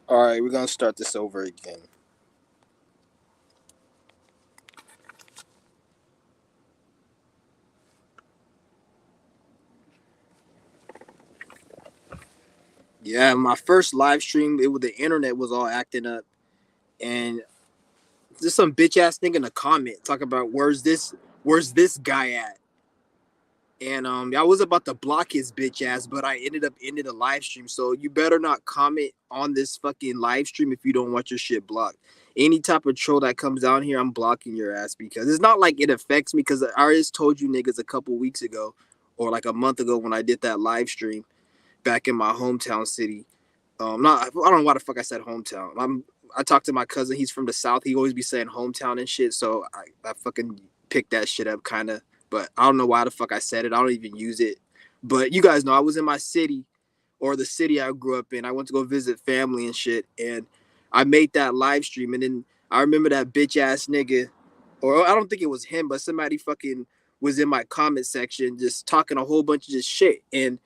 All right, we're gonna start this over again. Yeah, my first live stream, the internet was all acting up, and just some bitch ass thing in a comment talk about where's this guy at, and I was about to block his bitch ass, but I ended up ending the live stream. So you better not comment on this fucking live stream if you don't want your shit blocked. Any type of troll that comes down here, I'm blocking your ass because it's not like it affects me. Because I already told you niggas a couple weeks ago, or like a month ago when I did that live stream back in my hometown city. Not I don't know why the fuck I said hometown. I talked to my cousin. He's from the south. He always be saying hometown and shit. So I fucking picked that shit up kind of. But I don't know why the fuck I said it. I don't even use it. But you guys know I was in my city, or the city I grew up in. I went to go visit family and shit, and I made that live stream. And then I remember that bitch ass nigga, or I don't think it was him, but somebody fucking was in my comment section just talking a whole bunch of just shit. And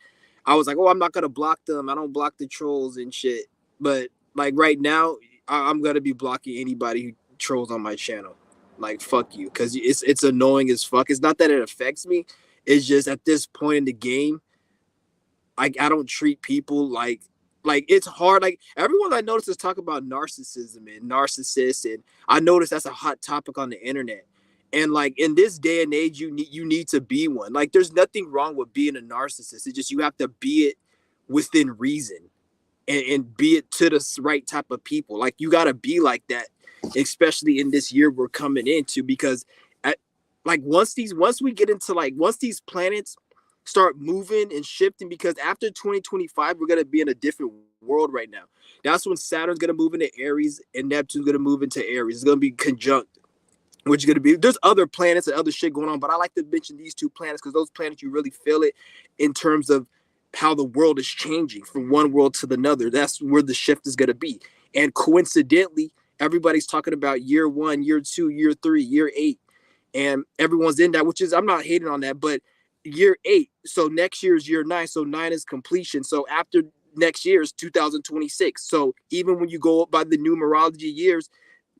I was like, oh, I'm not gonna block them. I don't block the trolls and shit. But like right now, I'm gonna be blocking anybody who trolls on my channel. Like fuck you, because it's annoying as fuck. It's not that it affects me. It's just at this point in the game, I don't treat people like it's hard. Like everyone I notice is talk about narcissism and narcissists, and I notice that's a hot topic on the internet. And like in this day and age, you need to be one. Like there's nothing wrong with being a narcissist. It's just you have to be it within reason, and be it to the right type of people. Like you gotta be like that, especially in this year we're coming into, because at like once we get into like once these planets start moving and shifting, because after 2025 we're gonna be in a different world right now. That's when Saturn's gonna move into Aries and Neptune's gonna move into Aries. It's gonna be conjunct, which is gonna be there's other planets and other shit going on, but I like to mention these two planets because those planets you really feel it in terms of how the world is changing from one world to another. That's where the shift is gonna be. And coincidentally, everybody's talking about year one, year two, year three, year eight, and everyone's in that, which is I'm not hating on that, but year eight. So next year is year nine. So nine is completion. So after next year is 2026. So even when you go by the numerology years,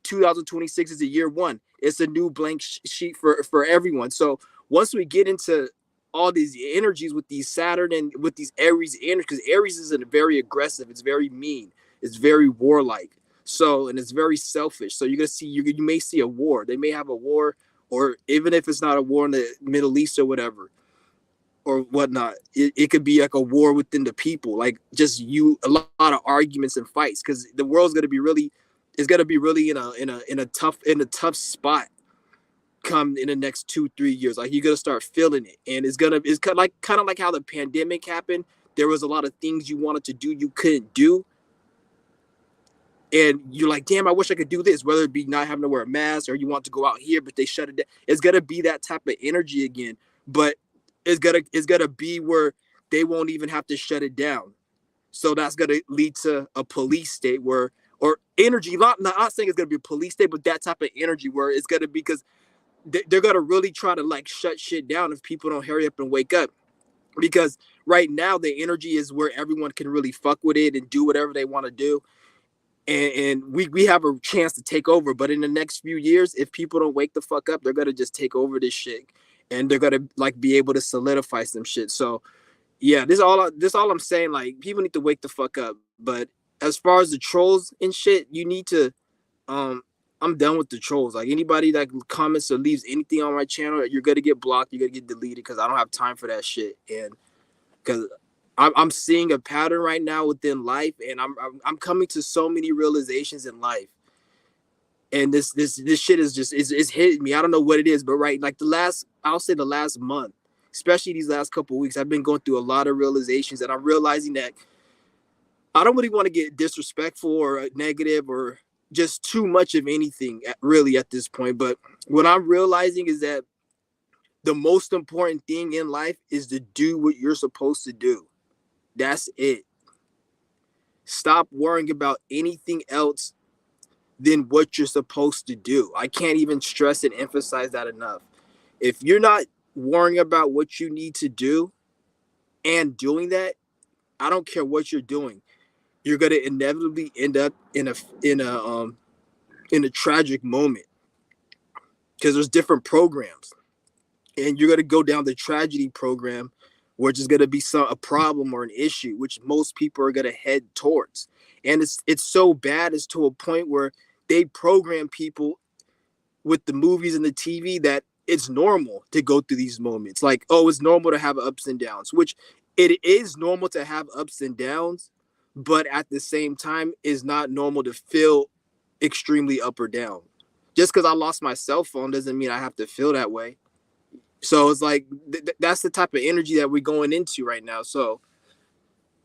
2026 is a year one. It's a new blank sheet for everyone. So once we get into all these energies with these Saturn and with these Aries energies, because Aries is very aggressive, it's very mean, it's very warlike. So and it's very selfish. So you're gonna see you may see a war. They may have a war, or even if it's not a war in the Middle East or whatever or whatnot, it could be like a war within the people, like just a lot of arguments and fights, because the world's gonna be really is gonna be really in a tough spot come in the next 2-3 years. Like you're gonna start feeling it, and it's kind of like how the pandemic happened. There was a lot of things you wanted to do you couldn't do, and you're like, damn, I wish I could do this. Whether it be not having to wear a mask, or you want to go out here, but they shut it down. It's gonna be that type of energy again, but it's gonna be where they won't even have to shut it down. So that's gonna lead to a police state where, or energy. Not saying it's gonna be a police state, but that type of energy where it's gonna be, because they're gonna really try to like shut shit down if people don't hurry up and wake up. Because right now the energy is where everyone can really fuck with it and do whatever they want to do, and we have a chance to take over. But in the next few years, if people don't wake the fuck up, they're gonna just take over this shit, and they're gonna like be able to solidify some shit. So yeah, this all I'm saying. Like people need to wake the fuck up. But as far as the trolls and shit, you need to um I'm done with the trolls. Like anybody that comments or leaves anything on my channel, you're gonna get blocked. You're gonna get deleted, because I don't have time for that shit. And because I'm seeing a pattern right now within life, and I'm coming to so many realizations in life. And this shit is just is hitting me. I don't know what it is, but right, like I'll say the last month, especially these last couple of weeks, I've been going through a lot of realizations, and I'm realizing that I don't really want to get disrespectful or negative or just too much of anything really at this point. But what I'm realizing is that the most important thing in life is to do what you're supposed to do. That's it. Stop worrying about anything else than what you're supposed to do. I can't even stress and emphasize that enough. If you're not worrying about what you need to do and doing that, I don't care what you're doing. you're gonna inevitably end up in a tragic moment because there's different programs, and you're gonna go down the tragedy program, which is gonna be a problem or an issue, which most people are gonna head towards, and it's so bad as to a point where they program people with the movies and the TV that it's normal to go through these moments. Like, oh, it's normal to have ups and downs, which it is normal to have ups and downs, but at the same time, is not normal to feel extremely up or down. Just because I lost my cell phone doesn't mean I have to feel that way. So it's like that's the type of energy that we're going into right now. So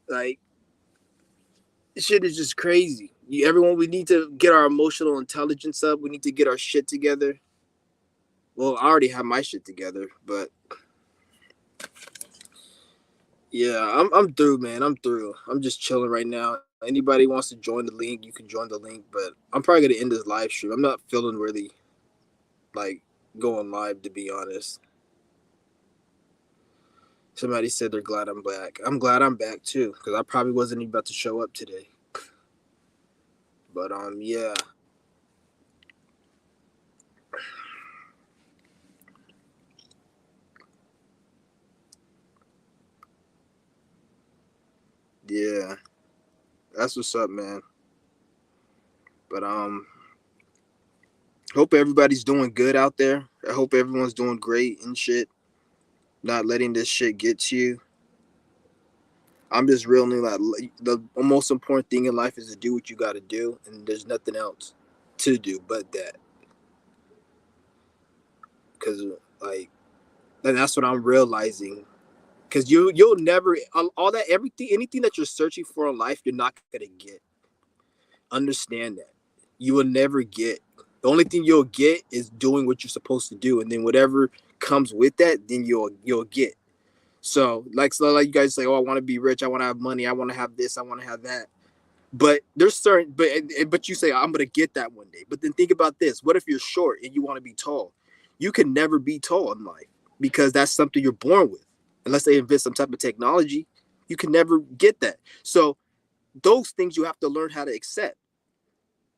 like, shit is just crazy. Everyone, we need to get our emotional intelligence up. We need to get our shit together. Well, I already have my shit together, but yeah, I'm through, man. I'm through. I'm just chilling right now. Anybody wants to join the link, you can join the link. But I'm probably gonna end this live stream. I'm not feeling really like going live, to be honest. Somebody said they're glad I'm back. I'm glad I'm back too, because I probably wasn't even about to show up today. But yeah. Yeah. That's what's up, man. But hope everybody's doing good out there. I hope everyone's doing great and shit. Not letting this shit get to you. I'm just realizing that the most important thing in life is to do what you got to do, and there's nothing else to do but that. Because like, and that's what I'm realizing. Because you'll never all that everything anything that you're searching for in life, you're not gonna get. Understand that you will never get. The only thing you'll get is doing what you're supposed to do, and then whatever comes with that, then you'll get. So like you guys say, oh, I want to be rich, I want to have money, I want to have this, I want to have that. But there's certain, but you say I'm gonna get that one day. But then think about this: what if you're short and you want to be tall? You can never be tall in life because that's something you're born with. Unless they invent some type of technology, you can never get that. So those things you have to learn how to accept.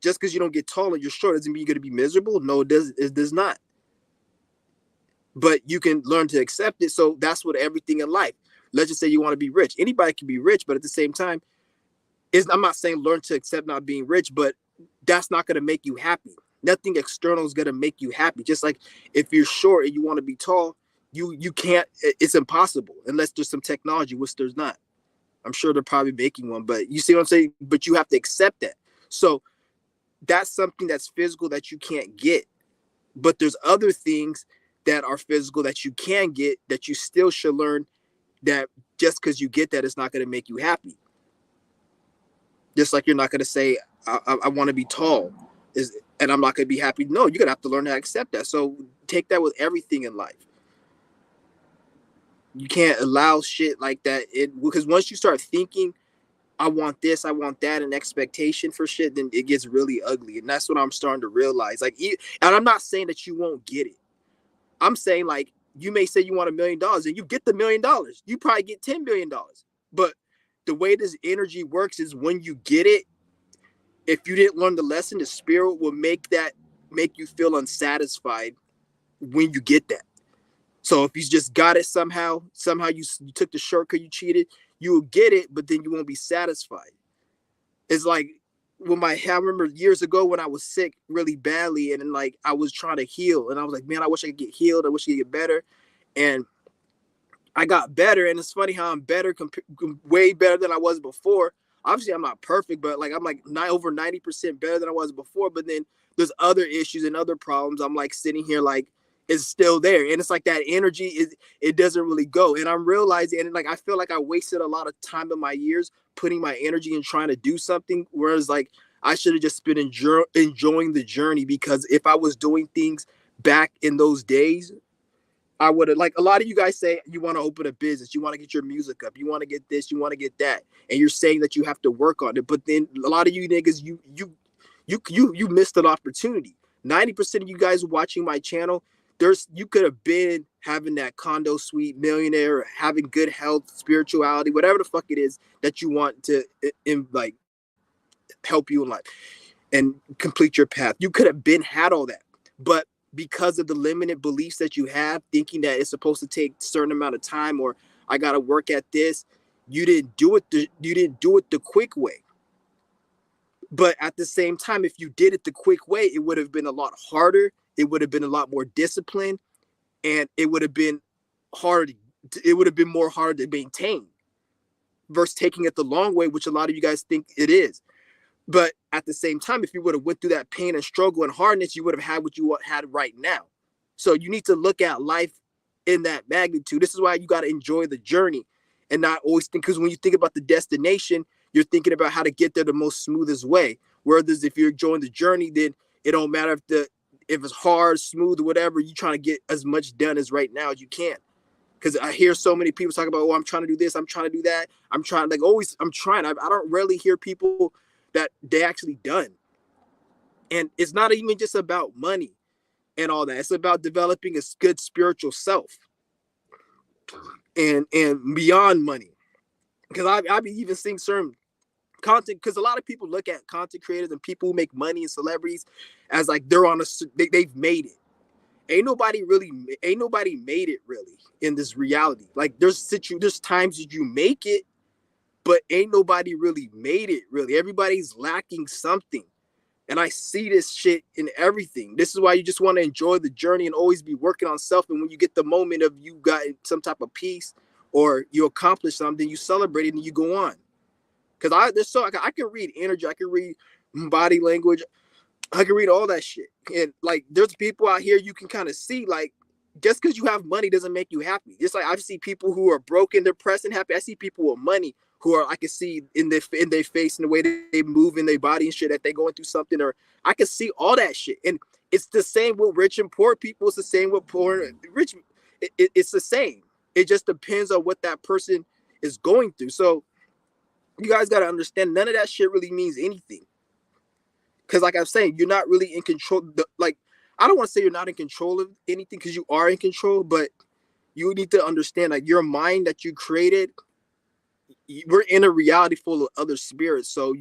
Just because you don't get tall and you're short doesn't mean you're gonna be miserable. No, it does. It does not. But you can learn to accept it. So that's what everything in life. Let's just say you want to be rich. Anybody can be rich, but at the same time, I'm not saying learn to accept not being rich, but that's not going to make you happy. Nothing external is going to make you happy. Just like if you're short and you want to be tall, you can't. It's impossible unless there's some technology, which there's not. I'm sure they're probably making one, but you see what I'm saying. But you have to accept that. So that's something that's physical that you can't get. But there's other things that are physical that you can get that you still should learn that just because you get that, it's not going to make you happy. Just like you're not going to say, I want to be tall and I'm not going to be happy. No, you're going to have to learn how to accept that. So take that with everything in life. You can't allow shit like that. Because once you start thinking, I want this, I want that, and expectation for shit, then it gets really ugly. And that's what I'm starting to realize. Like, and I'm not saying that you won't get it. I'm saying, like, you may say you want $1,000,000 and you get the $1,000,000. You probably get $10 billion. But the way this energy works is when you get it, if you didn't learn the lesson, the spirit will make you feel unsatisfied when you get that. So if you just got it somehow you took the shortcut, you cheated, you will get it, but then you won't be satisfied. It's like I remember years ago when I was sick really badly, and then like I was trying to heal, and I was like, man, I wish I could get healed. I wish I could get better, and I got better. And it's funny how I'm better, way better than I was before. Obviously, I'm not perfect, but like I'm like over 90% better than I was before. But then there's other issues and other problems. I'm like sitting here like it's still there, and it's like that energy it doesn't really go. And I'm realizing, and like I feel like I wasted a lot of time in my years putting my energy in trying to do something, whereas like I should have just been enjoying the journey. Because if I was doing things back in those days, I would have, like a lot of you guys say you want to open a business, you want to get your music up, you want to get this, you want to get that, and you're saying that you have to work on it. But then a lot of you niggas, you missed an opportunity. 90% of you guys watching my channel, you could have been having that condo suite, millionaire, having good health, spirituality, whatever the fuck it is that you want to like help you in life and complete your path. You could have been had all that, but because of the limited beliefs that you have, thinking that it's supposed to take a certain amount of time, or I got to work at this, you didn't do it. You didn't do it the quick way. But at the same time, if you did it the quick way, it would have been a lot harder. It would have been a lot more disciplined, and it would have been hard. It would have been more hard to maintain versus taking it the long way, which a lot of you guys think it is. But at the same time, if you would have went through that pain and struggle and hardness, you would have had what you had right now. So you need to look at life in that magnitude. This is why you got to enjoy the journey and not always think, because when you think about the destination, you're thinking about how to get there the most smoothest way. Whereas if you're enjoying the journey, then it don't matter if it's hard, smooth, or whatever, you're trying to get as much done as right now as you can. Because I hear so many people talk about, oh, I'm trying to do this, I'm trying to do that. I'm trying, like always, I'm trying. I don't rarely hear people that they actually done. And it's not even just about money and all that. It's about developing a good spiritual self and beyond money. Because I've even seeing certain content, because a lot of people look at content creators and people who make money and celebrities as like they're on they've made it. Ain't nobody made it really in this reality. Like there's times that you make it, but ain't nobody really made it really. Everybody's lacking something. And I see this shit in everything. This is why you just want to enjoy the journey and always be working on self. And when you get the moment of you got some type of peace or you accomplish something, you celebrate it and you go on. Because I can read energy, I can read body language, I can read all that shit. And like there's people out here you can kind of see, like, just because you have money doesn't make you happy. Just like I see people who are broken, depressed, and happy. I see people with money who are, I can see in their face and the way they move in their body and shit that they going through something, or I can see all that shit. And it's the same with rich and poor people. It's the same with poor and rich. It's the same. It just depends on what that person is going through. So you guys got to understand, none of that shit really means anything. Because like I'm saying, you're not really in control. Like, I don't want to say you're not in control of anything, because you are in control, but you need to understand, like, your mind that you created, we're in a reality full of other spirits. So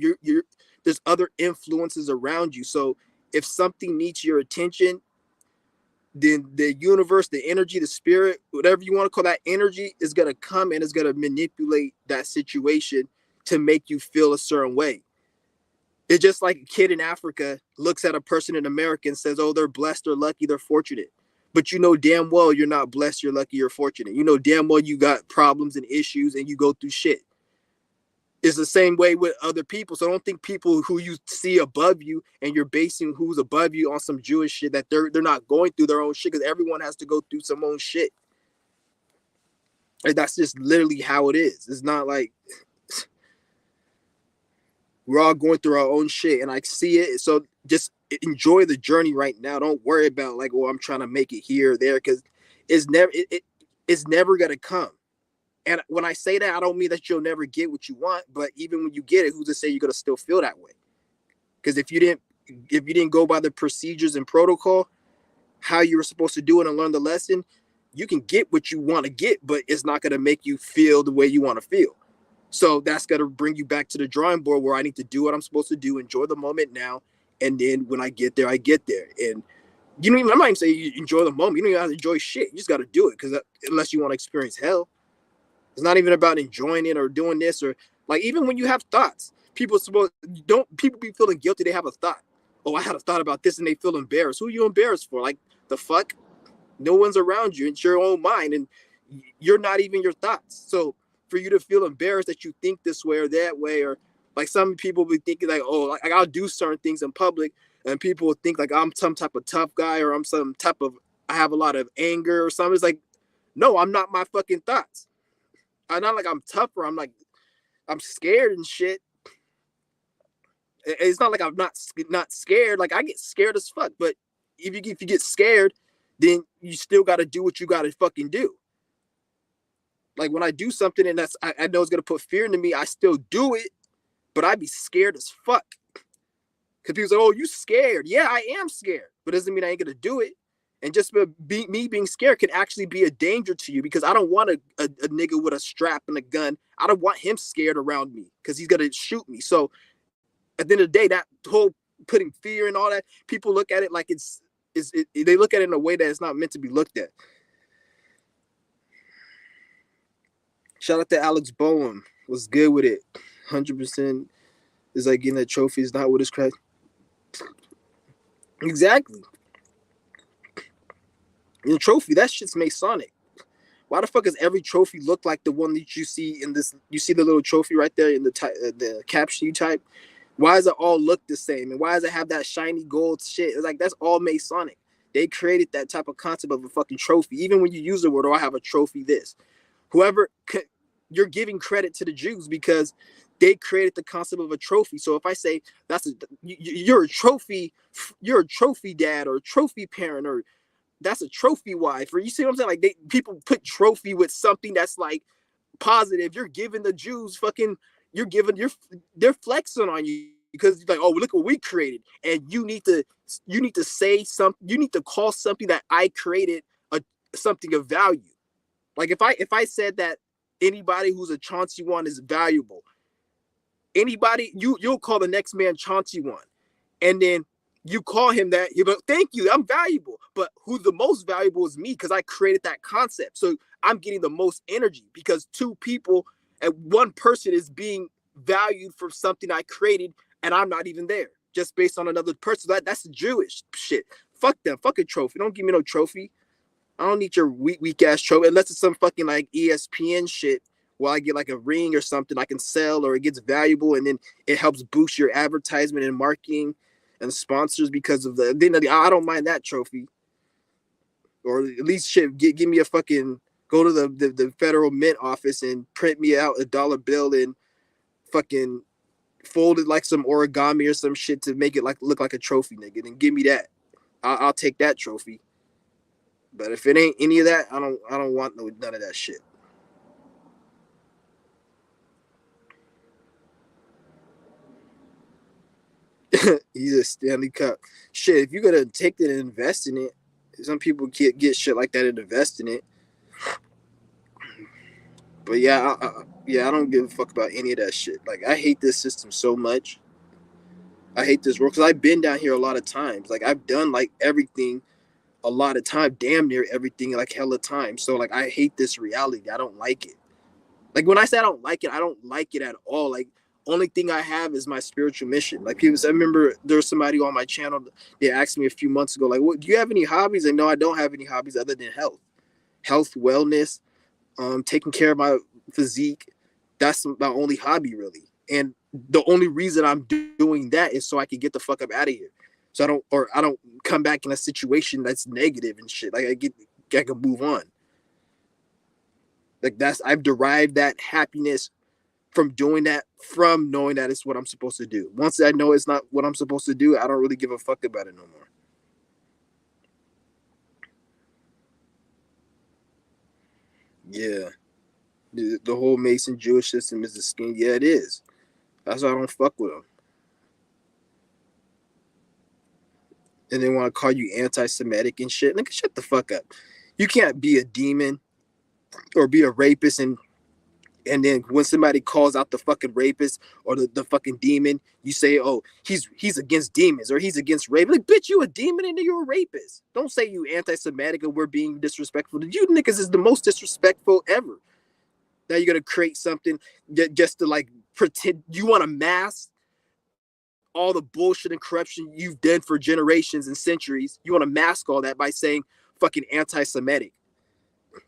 there's other influences around you. So if something needs your attention, then the universe, the energy, the spirit, whatever you want to call that energy, is going to come and is going to manipulate that situation to make you feel a certain way. It's just like a kid in Africa looks at a person in America and says, oh, they're blessed, they're lucky, they're fortunate. But you know damn well you're not blessed, you're lucky, you're fortunate. You know damn well you got problems and issues and you go through shit. It's the same way with other people. So I don't think people who you see above you and you're basing who's above you on some Jewish shit, that they're not going through their own shit, because everyone has to go through some own shit. And that's just literally how it is. It's not like we're all going through our own shit, and I see it. So just enjoy the journey right now. Don't worry about like, oh, I'm trying to make it here or there, because it's never gonna come. And when I say that, I don't mean that you'll never get what you want, but even when you get it, who's to say you're gonna still feel that way? Because if you didn't go by the procedures and protocol, how you were supposed to do it and learn the lesson, you can get what you want to get, but it's not gonna make you feel the way you want to feel. So that's gonna bring you back to the drawing board, where I need to do what I'm supposed to do, enjoy the moment now, and then when I get there, I get there. And you don't even, I'm not even saying you enjoy the moment. You don't even have to enjoy shit. You just got to do it, because unless you want to experience hell. It's not even about enjoying it or doing this, or like, even when you have thoughts, people be feeling guilty. They have a thought. Oh, I had a thought about this, and they feel embarrassed. Who are you embarrassed for? Like, the fuck? No one's around you. It's your own mind, and you're not even your thoughts. So for you to feel embarrassed that you think this way or that way, or like some people be thinking like, oh, like I'll do certain things in public, and people will think like I'm some type of tough guy, or I'm some type of, I have a lot of anger or something. It's like, no, I'm not my fucking thoughts. I'm not like I'm tougher. I'm like, I'm scared and shit. It's not like I'm not scared. Like, I get scared as fuck. But if you get scared, then you still got to do what you got to fucking do. Like, when I do something and I know it's gonna put fear into me, I still do it, but I be scared as fuck. Because people say, "Oh, you scared?" Yeah, I am scared, but it doesn't mean I ain't gonna do it. And just me being scared can actually be a danger to you, because I don't want a nigga with a strap and a gun. I don't want him scared around me, because he's going to shoot me. So At the end of the day, that whole putting fear and all that, people look at it like they look at it in a way that it's not meant to be looked at. Shout out to Alex Bowen. Was good with it. 100% is like getting a trophy is not what it's cracked. Exactly. The trophy, that shit's Masonic. Why the fuck does every trophy look like the one that you see in this? You see the little trophy right there in the caption you type. Why does it all look the same? And why does it have that shiny gold shit? It's like that's all Masonic. They created that type of concept of a fucking trophy. Even when you use the word, "Oh, I have a trophy," this, whoever, you're giving credit to the Jews because they created the concept of a trophy. So if I say you're a trophy, you're a trophy dad or a trophy parent or that's a trophy wife, or you see what I'm saying? Like people put trophy with something that's like positive. You're giving the Jews fucking, they're flexing on you because you're like, oh, look what we created, and you need to say something. You need to call something that I created something of value. Like if I said that anybody who's a Chauncey one is valuable, anybody you'll call the next man Chauncey one, and then you call him that, he'll be like, thank you, I'm valuable. But who the most valuable is me because I created that concept. So I'm getting the most energy because two people and one person is being valued for something I created and I'm not even there just based on another person. That's Jewish shit. Fuck them. Fuck a trophy. Don't give me no trophy. I don't need your weak ass trophy unless it's some fucking like ESPN shit where I get like a ring or something I can sell or it gets valuable and then it helps boost your advertisement and marketing and sponsors because of I don't mind that trophy. Or at least shit, give me a fucking, go to the federal mint office and print me out a dollar bill and fucking fold it like some origami or some shit to make it like look like a trophy, nigga. Then give me that. I'll take that trophy. But if it ain't any of that, I don't want none of that shit. He's a Stanley Cup. Shit, if you're gonna take it and invest in it, some people get shit like that and invest in it. But yeah, I don't give a fuck about any of that shit. Like I hate this system so much. I hate this world because I've been down here a lot of times. Like I've done like everything a lot of time, damn near everything, like hella time. So like I hate this reality. I don't like it. Like when I say I don't like it at all. Like only thing I have is my spiritual mission. Like people said, I remember there was somebody on my channel. They asked me a few months ago, like, "What do you have any hobbies?" And no, I don't have any hobbies other than health, wellness, taking care of my physique. That's my only hobby really. And the only reason I'm doing that is so I can get the fuck up out of here. So I don't come back in a situation that's negative and shit. Like I can move on. Like I've derived that happiness from doing that, from knowing that it's what I'm supposed to do. Once I know it's not what I'm supposed to do, I don't really give a fuck about it no more. Yeah. The whole Mason Jewish system is a scheme. Yeah, it is. That's why I don't fuck with them. And they want to call you anti-Semitic and shit. Nigga, shut the fuck up. You can't be a demon or be a rapist and then when somebody calls out the fucking rapist or the fucking demon, you say, oh, he's against demons or he's against rape. Like, bitch, you a demon and you're a rapist. Don't say you anti-Semitic and we're being disrespectful. You niggas is the most disrespectful ever. Now you're gonna create something just to like pretend you want to mask all the bullshit and corruption you've done for generations and centuries. You want to mask all that by saying fucking anti-Semitic.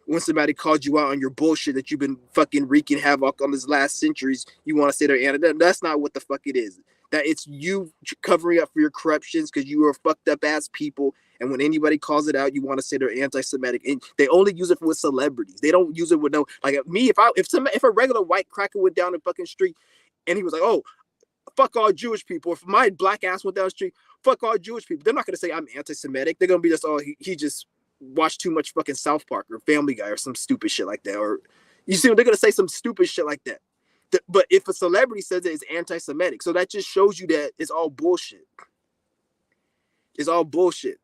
When somebody called you out on your bullshit that you've been fucking wreaking havoc on this last centuries, you want to say they're anti. That's not what the fuck it is. That it's you covering up for your corruptions because you are fucked up ass people. And when anybody calls it out, you want to say they're anti-Semitic, and they only use it with celebrities. They don't use it with no like me. If a regular white cracker went down the fucking street and he was like, oh, fuck all Jewish people. If my black ass went down the street, fuck all Jewish people. They're not gonna say I'm anti-Semitic. They're gonna be just, oh, he just watched too much fucking South Park or Family Guy or some stupid shit like that. Or you see, they're gonna say some stupid shit like that. But if a celebrity says it, it's anti-Semitic. So that just shows you that it's all bullshit. It's all bullshit.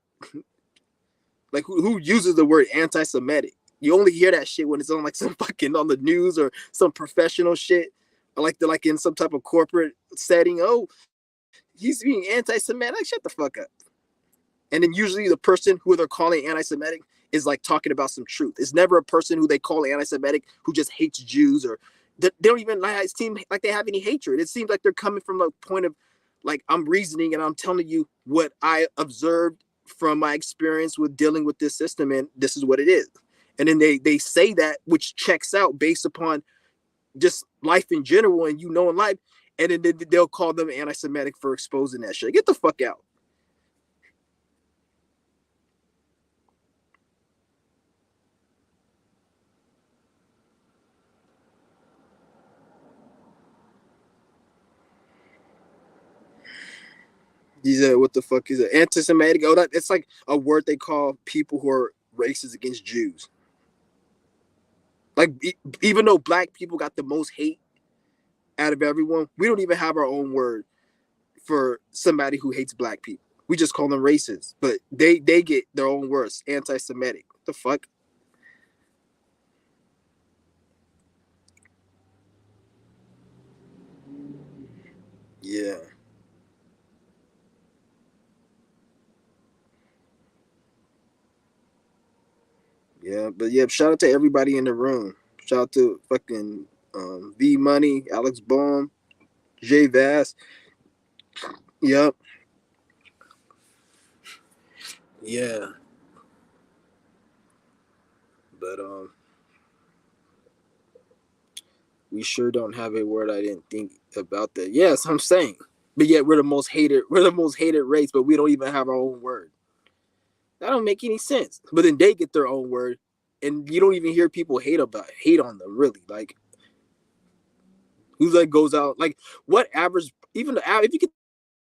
Like who uses the word anti-Semitic? You only hear that shit when it's on like some fucking on the news or some professional shit, or like they're like in some type of corporate setting. Oh, he's being anti-Semitic. Like, shut the fuck up. And then usually the person who they're calling anti-Semitic is like talking about some truth. It's never a person who they call anti-Semitic who just hates Jews, or they don't even like seem like they have any hatred. It seems like they're coming from a point of like, I'm reasoning and I'm telling you what I observed from my experience with dealing with this system, and this is what it is. And then they say that, which checks out based upon just life in general and in life, and then they'll call them anti-Semitic for exposing that shit. Get the fuck out. He's a, what the fuck is it? Anti-Semitic. Oh, that it's like a word they call people who are racist against Jews. Like even though black people got the most hate out of everyone, we don't even have our own word for somebody who hates black people. We just call them racist, but they get their own words. Anti-Semitic. What the fuck? Yeah. Yeah, but yeah, shout out to everybody in the room. Shout out to fucking V Money, Alex Baum, J Vass. Yep. Yeah. But we sure don't have a word I didn't think about that. Yes, I'm saying. But yet we're the most hated race, but we don't even have our own word. That don't make any sense. But then they get their own word, and you don't even hear people hate on them really. Like who's like goes out like what average even the if you get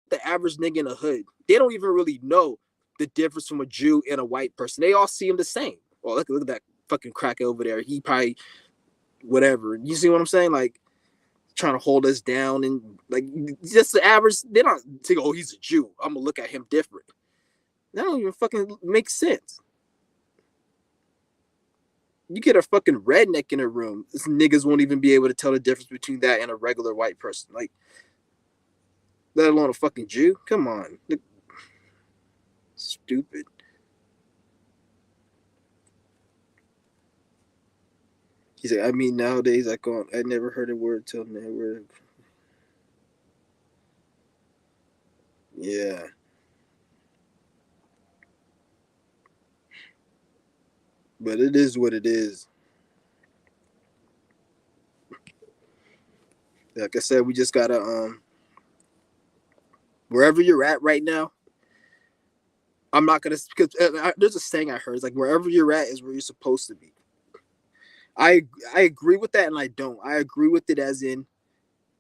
the average nigga in the hood, they don't even really know the difference from a Jew and a white person. They all see him the same. Well, look at that fucking cracker over there. He probably whatever. You see what I'm saying? Like trying to hold us down and like just the average. They don't think, oh, he's a Jew, I'm gonna look at him different. That don't even fucking make sense. You get a fucking redneck in a room, this niggas won't even be able to tell the difference between that and a regular white person. Like, let alone a fucking Jew. Come on, stupid. He's like, I mean, nowadays I never heard a word till never. Yeah, but it is what it is. Like I said, we just gotta wherever you're at right now. I'm not gonna because there's a saying I heard. It's like wherever you're at is where you're supposed to be. I I agree with that, and I don't. I agree with it as in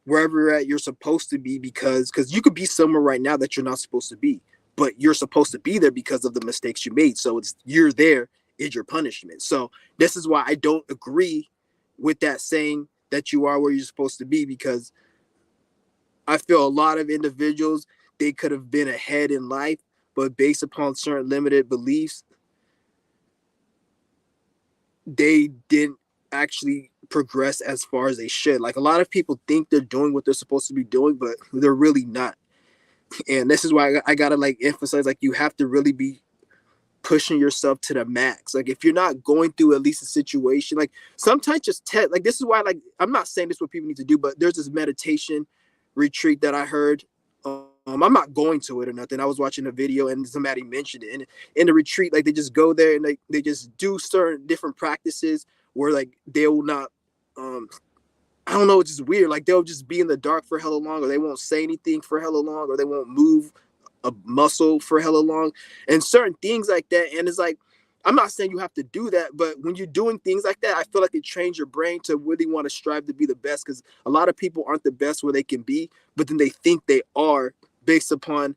wherever you're at, you're supposed to be because you could be somewhere right now that you're not supposed to be, but you're supposed to be there because of the mistakes you made. So it's you're there is your punishment. So this is why I don't agree with that saying that you are where you're supposed to be, because I feel a lot of individuals, they could have been ahead in life, but based upon certain limited beliefs, they didn't actually progress as far as they should. Like a lot of people think they're doing what they're supposed to be doing, but they're really not. And this is why I gotta like emphasize, like you have to really be pushing yourself to the max. Like if you're not going through at least a situation, like sometimes just like this is why, like I'm not saying this is what people need to do, but there's this meditation retreat that I heard. I'm not going to it or nothing. I was watching a video and somebody mentioned it. And in the retreat, like they just go there and they just do certain different practices where like they will not I don't know, it's just weird. Like they'll just be in the dark for hella long, or they won't say anything for hella long, or they won't move a muscle for hella long, and certain things like that. And it's like, I'm not saying you have to do that, but when you're doing things like that, I feel like it trains your brain to really want to strive to be the best. Because a lot of people aren't the best where they can be, but then they think they are based upon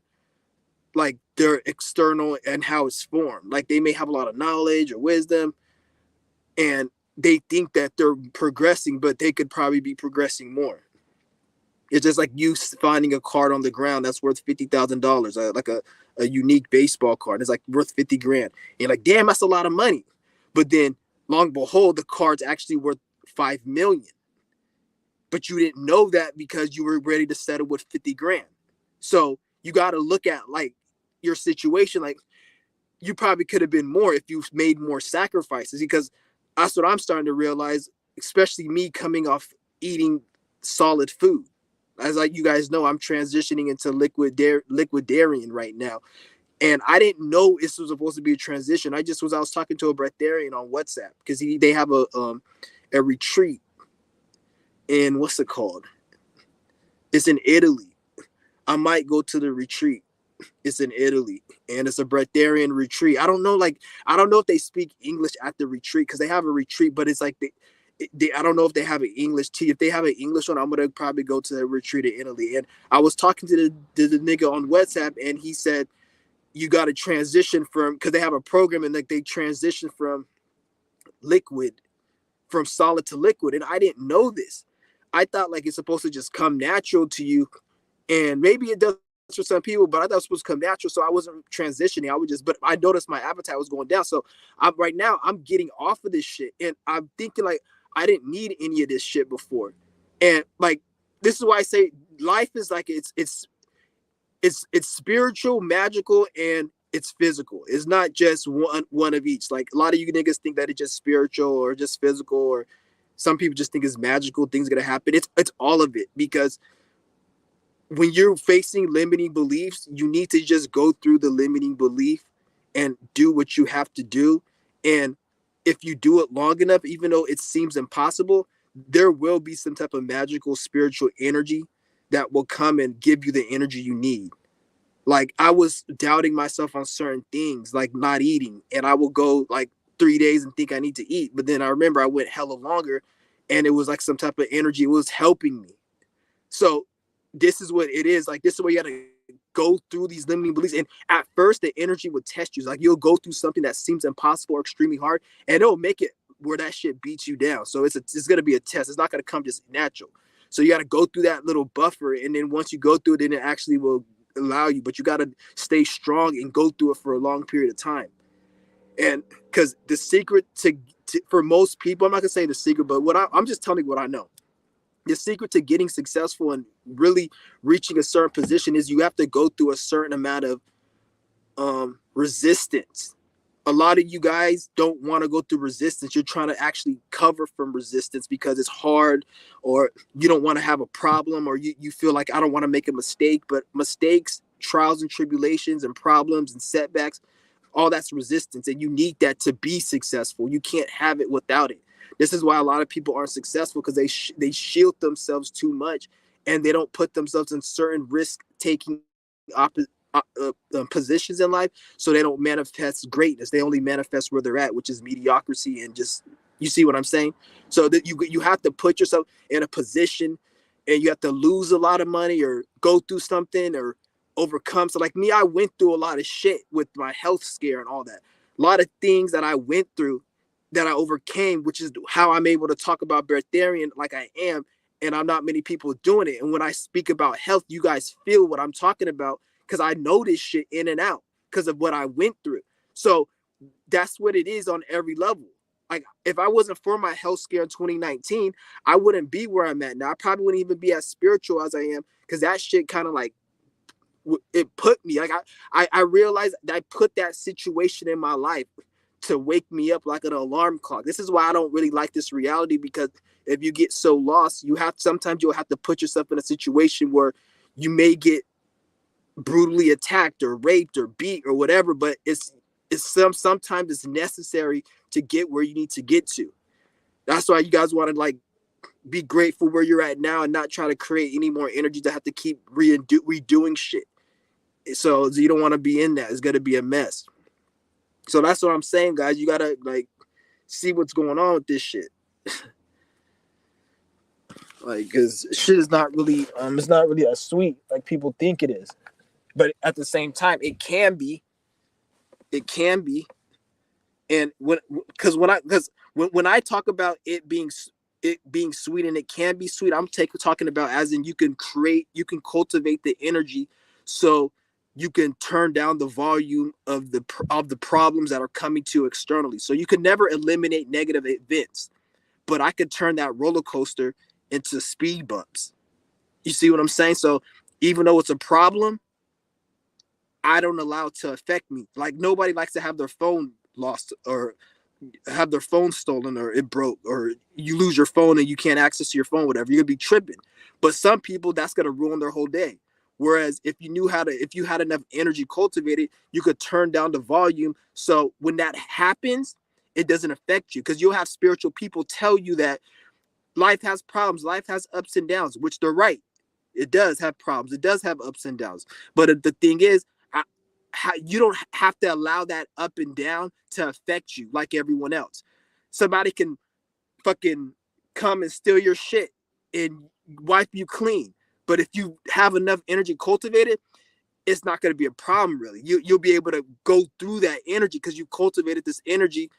like their external and how it's formed. Like they may have a lot of knowledge or wisdom, and they think that they're progressing, but they could probably be progressing more. It's just like you finding a card on the ground that's worth $50,000, like a unique baseball card. It's like worth 50 grand. And you're like, damn, that's a lot of money. But then, long and behold, the card's actually worth 5 million. But you didn't know that because you were ready to settle with 50 grand. So you got to look at like your situation. Like you probably could have been more if you made more sacrifices, because that's what I'm starting to realize, especially me coming off eating solid food. As like you guys know, I'm transitioning into liquidarian right now. And I didn't know this was supposed to be a transition. I was talking to a breatharian on WhatsApp because they have a retreat in, what's it called? It's in Italy. I might go to the retreat. It's in Italy, and it's a breatharian retreat. I don't know if they speak English at the retreat, because they have a retreat, but it's like I don't know if they have an English tea. If they have an English one, I'm gonna probably go to the retreat in Italy. And I was talking to the nigga on WhatsApp, and he said you got to transition from, because they have a program, and like they transition from liquid, from solid to liquid. And I didn't know this. I thought like it's supposed to just come natural to you, and maybe it does for some people, but I thought it was supposed to come natural. So I wasn't transitioning. But I noticed my appetite was going down. So right now I'm getting off of this shit, and I'm thinking like I didn't need any of this shit before. And like, this is why I say life is like, it's spiritual, magical, and it's physical. It's not just one of each. Like a lot of you niggas think that it's just spiritual or just physical, or some people just think it's magical, things are gonna happen. It's all of it, because when you're facing limiting beliefs, you need to just go through the limiting belief and do what you have to do. And if you do it long enough, even though it seems impossible, there will be some type of magical spiritual energy that will come and give you the energy you need. Like I was doubting myself on certain things, like not eating, and I will go like 3 days and think I need to eat, but then I remember I went hella longer, and it was like some type of energy. It was helping me. So this is what it is. Like this is where you gotta go through these limiting beliefs. And at first the energy would test you. Like you'll go through something that seems impossible or extremely hard, and it'll make it where that shit beats you down. So it's gonna be a test. It's not gonna come just natural. So you gotta go through that little buffer, and then once you go through it, then it actually will allow you. But you gotta stay strong and go through it for a long period of time. And because the secret to for most people, I'm not gonna say the secret, but I'm just telling you what I know. The secret to getting successful and really reaching a certain position is you have to go through a certain amount of resistance. A lot of you guys don't want to go through resistance. You're trying to actually cover from resistance because it's hard, or you don't want to have a problem, or you feel like I don't want to make a mistake. But mistakes, trials and tribulations and problems and setbacks, all that's resistance, and you need that to be successful. You can't have it without it. This is why a lot of people aren't successful, because they shield themselves too much, and they don't put themselves in certain risk taking positions in life, so they don't manifest greatness. They only manifest where they're at, which is mediocrity, and just, you see what I'm saying? So that you have to put yourself in a position, and you have to lose a lot of money or go through something or overcome. So like me, I went through a lot of shit with my health scare and all that. A lot of things that I went through that I overcame, which is how I'm able to talk about breatharian like I am, and I'm not many people doing it. And when I speak about health, you guys feel what I'm talking about, because I know this shit in and out because of what I went through. So that's what it is on every level. Like if I wasn't for my health scare in 2019, I wouldn't be where I'm at now. I probably wouldn't even be as spiritual as I am, because that shit kind of like it put me like I realized that I put that situation in my life to wake me up like an alarm clock. This is why I don't really like this reality, because if you get so lost, sometimes you'll have to put yourself in a situation where you may get brutally attacked or raped or beat or whatever, but sometimes it's necessary to get where you need to get to. That's why you guys want to like be grateful where you're at now and not try to create any more energy to have to keep redoing shit. So you don't want to be in that. It's going to be a mess. So that's what I'm saying, guys. You got to like see what's going on with this shit. Like, because shit is not really, it's not really as sweet like people think it is. But at the same time, it can be. It can be. And when I talk about it being sweet, and it can be sweet, I'm talking about as in you can cultivate the energy, so you can turn down the volume of the problems that are coming to you externally. So you can never eliminate negative events, but I could turn that roller coaster into speed bumps. You see what I'm saying? So even though it's a problem, I don't allow to affect me. Like nobody likes to have their phone lost or have their phone stolen or it broke or you lose your phone and you can't access your phone, whatever. You're gonna be tripping. But some people that's gonna ruin their whole day. Whereas if you knew how to, if you had enough energy cultivated, you could turn down the volume. So when that happens, it doesn't affect you because you'll have spiritual people tell you that life has problems, life has ups and downs, which they're right. It does have problems, it does have ups and downs. But the thing is, you don't have to allow that up and down to affect you like everyone else. Somebody can fucking come and steal your shit and wipe you clean. But if you have enough energy cultivated, it's not going to be a problem really. You'll be able to go through that energy because you cultivated this energy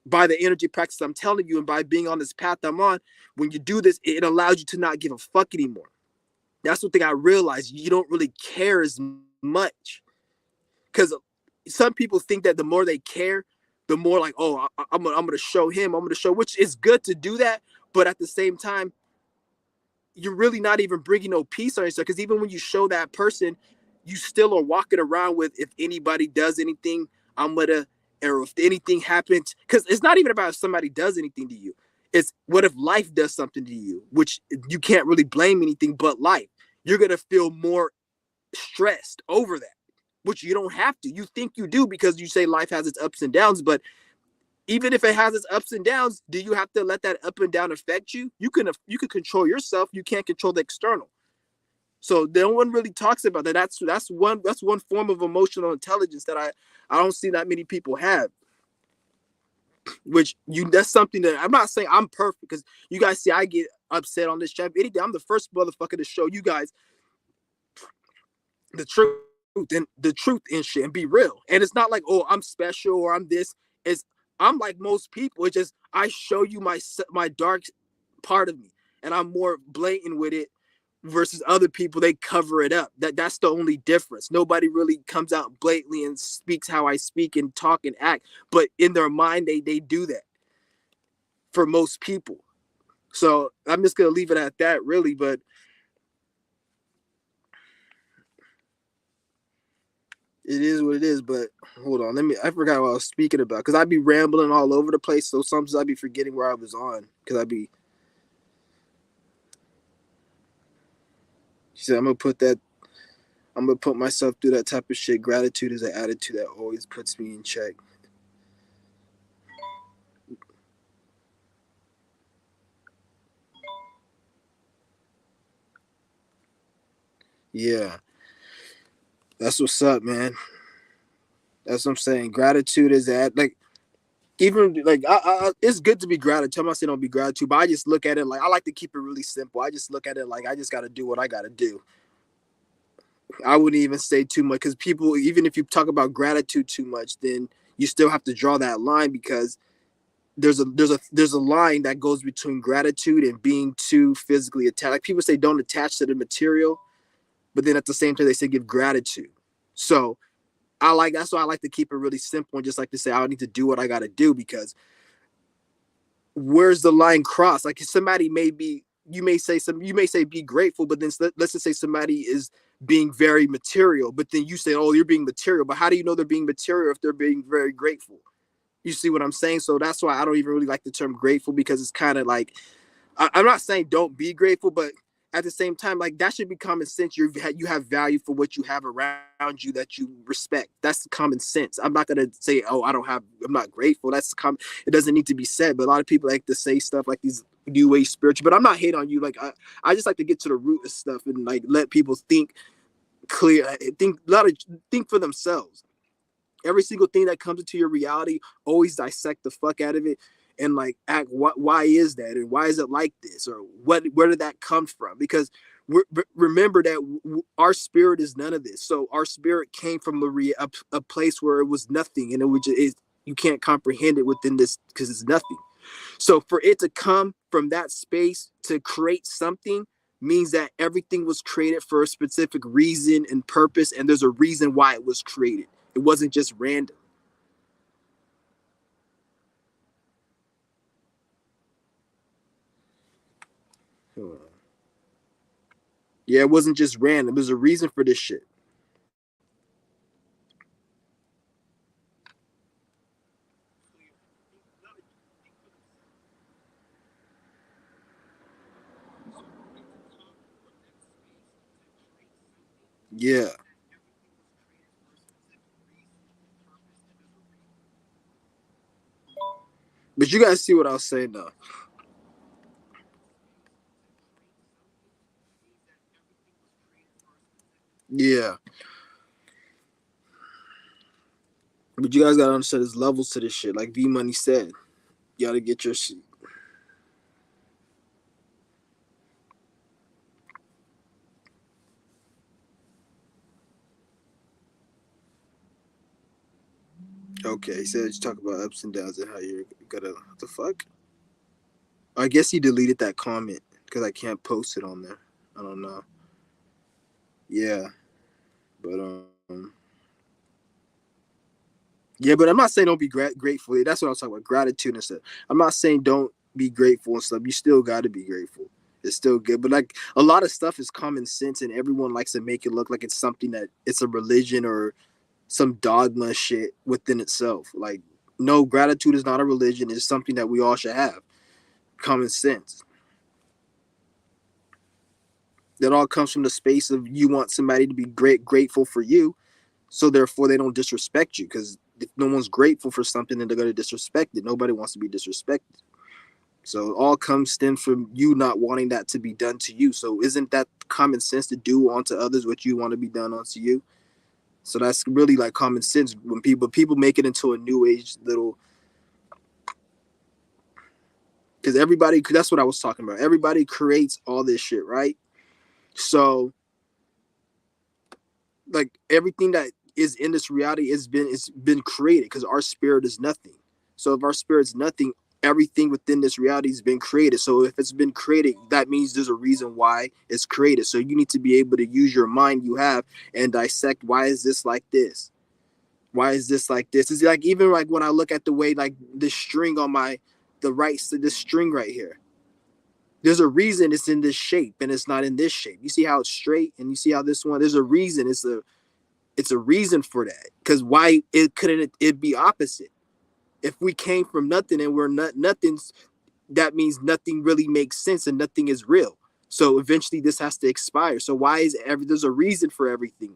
by the energy practice I'm telling you and by being on this path I'm on. When you do this, it allows you to not give a fuck anymore. That's the thing I realized. You don't really care as much because some people think that the more they care, the more like, oh, I'm gonna show him, I'm gonna show, which is good to do that, but at the same time, you're really not even bringing no peace on yourself because even when you show that person, you still are walking around with if anybody does anything, I'm gonna, or if anything happens, because it's not even about if somebody does anything to you. It's what if life does something to you, which you can't really blame anything but life. You're gonna feel more stressed over that, which you don't have to. You think you do because you say life has its ups and downs, but even if it has its ups and downs, do you have to let that up and down affect you? You can control yourself. You can't control the external. So no one really talks about that. That's one form of emotional intelligence that I don't see that many people have. Which you that's something that I'm not saying I'm perfect because you guys see I get upset on this chat. Anything, I'm the first motherfucker to show you guys the truth and the truth and shit and be real. And it's not like, oh, I'm special or I'm this. It's I'm like most people. It's just I show you my dark part of me, and I'm more blatant with it versus other people. They cover it up. That's the only difference. Nobody really comes out blatantly and speaks how I speak and talk and act, but in their mind they do that for most people. So I'm just gonna leave it at that, really. But it is what it is. But hold on, I forgot what I was speaking about because I'd be rambling all over the place. So sometimes I'd be forgetting where I was on because I'd be. She said, I'm gonna put myself through that type of shit. Gratitude is an attitude that always puts me in check. Yeah, that's what's up, man. That's what I'm saying. Gratitude is that like even like it's good to be gratitude. I'm not saying don't be gratitude, but I just look at it like I like to keep it really simple. I just look at it like I just got to do what I got to do. I wouldn't even say too much because people, even if you talk about gratitude too much, then you still have to draw that line because there's a line that goes between gratitude and being too physically attached. Like people say, don't attach to the material, but then at the same time they say give gratitude. So that's why I like to keep it really simple and just like to say I need to do what I got to do because where's the line crossed? Like somebody may be, you may say be grateful, but then let's just say somebody is being very material, but then you say, oh, you're being material. But how do you know they're being material if they're being very grateful? You see what I'm saying? So that's why I don't even really like the term grateful because it's kind of like I'm not saying don't be grateful, but at the same time, like that should be common sense. You have value for what you have around you that you respect. That's common sense. I'm not gonna say, oh, I'm not grateful. That's common. It doesn't need to be said. But a lot of people like to say stuff like these new age spiritual. But I'm not hating on you. Like I just like to get to the root of stuff and like let people think clear. Think for themselves. Every single thing that comes into your reality, always dissect the fuck out of it and like act why is that and why is it like this or where did that come from? Because remember that our spirit is none of this. So our spirit came from a place where it was nothing and it would just you can't comprehend it within this because it's nothing. So for it to come from that space to create something means that everything was created for a specific reason and purpose, and there's a reason why it was created. It wasn't just random. Yeah, it wasn't just random. There's a reason for this shit. Yeah, but you guys see what I was saying though. Yeah, but you guys gotta understand there's levels to this shit. Like V Money said, you gotta get your shit. Okay, he said you talk about ups and downs and how you're gonna what the fuck. I guess he deleted that comment because I can't post it on there. I don't know. Yeah, but yeah, but I'm not saying don't be grateful. That's what I was talking about, gratitude and stuff. I'm not saying don't be grateful and stuff. You still got to be grateful. It's still good, but like a lot of stuff is common sense, and everyone likes to make it look like it's something that it's a religion or some dogma shit within itself. Like, no, gratitude is not a religion. It's something that we all should have. Common sense. That all comes from the space of you want somebody to be grateful for you, so therefore they don't disrespect you. Because if no one's grateful for something, then they're gonna disrespect it. Nobody wants to be disrespected. So it all comes stem from you not wanting that to be done to you. So isn't that common sense to do onto others what you want to be done onto you? So that's really like common sense when people make it into a new age little, because everybody, that's what I was talking about. Everybody creates all this shit, right? So like everything that is in this reality it's been created because our spirit is nothing. So if our spirit's nothing, everything within this reality has been created. So if it's been created, that means there's a reason why it's created. So you need to be able to use your mind you have and dissect, why is this like this? Why is this like this? It's like even like when I look at the way like this string on my the right, so this string right here, there's a reason it's in this shape and it's not in this shape. You see how it's straight and you see how this one, there's a reason. It's a reason for that. Because why it couldn't it be opposite? If we came from nothing and we're not nothing's, that means nothing really makes sense and nothing is real. So eventually this has to expire. So why is there's a reason for everything.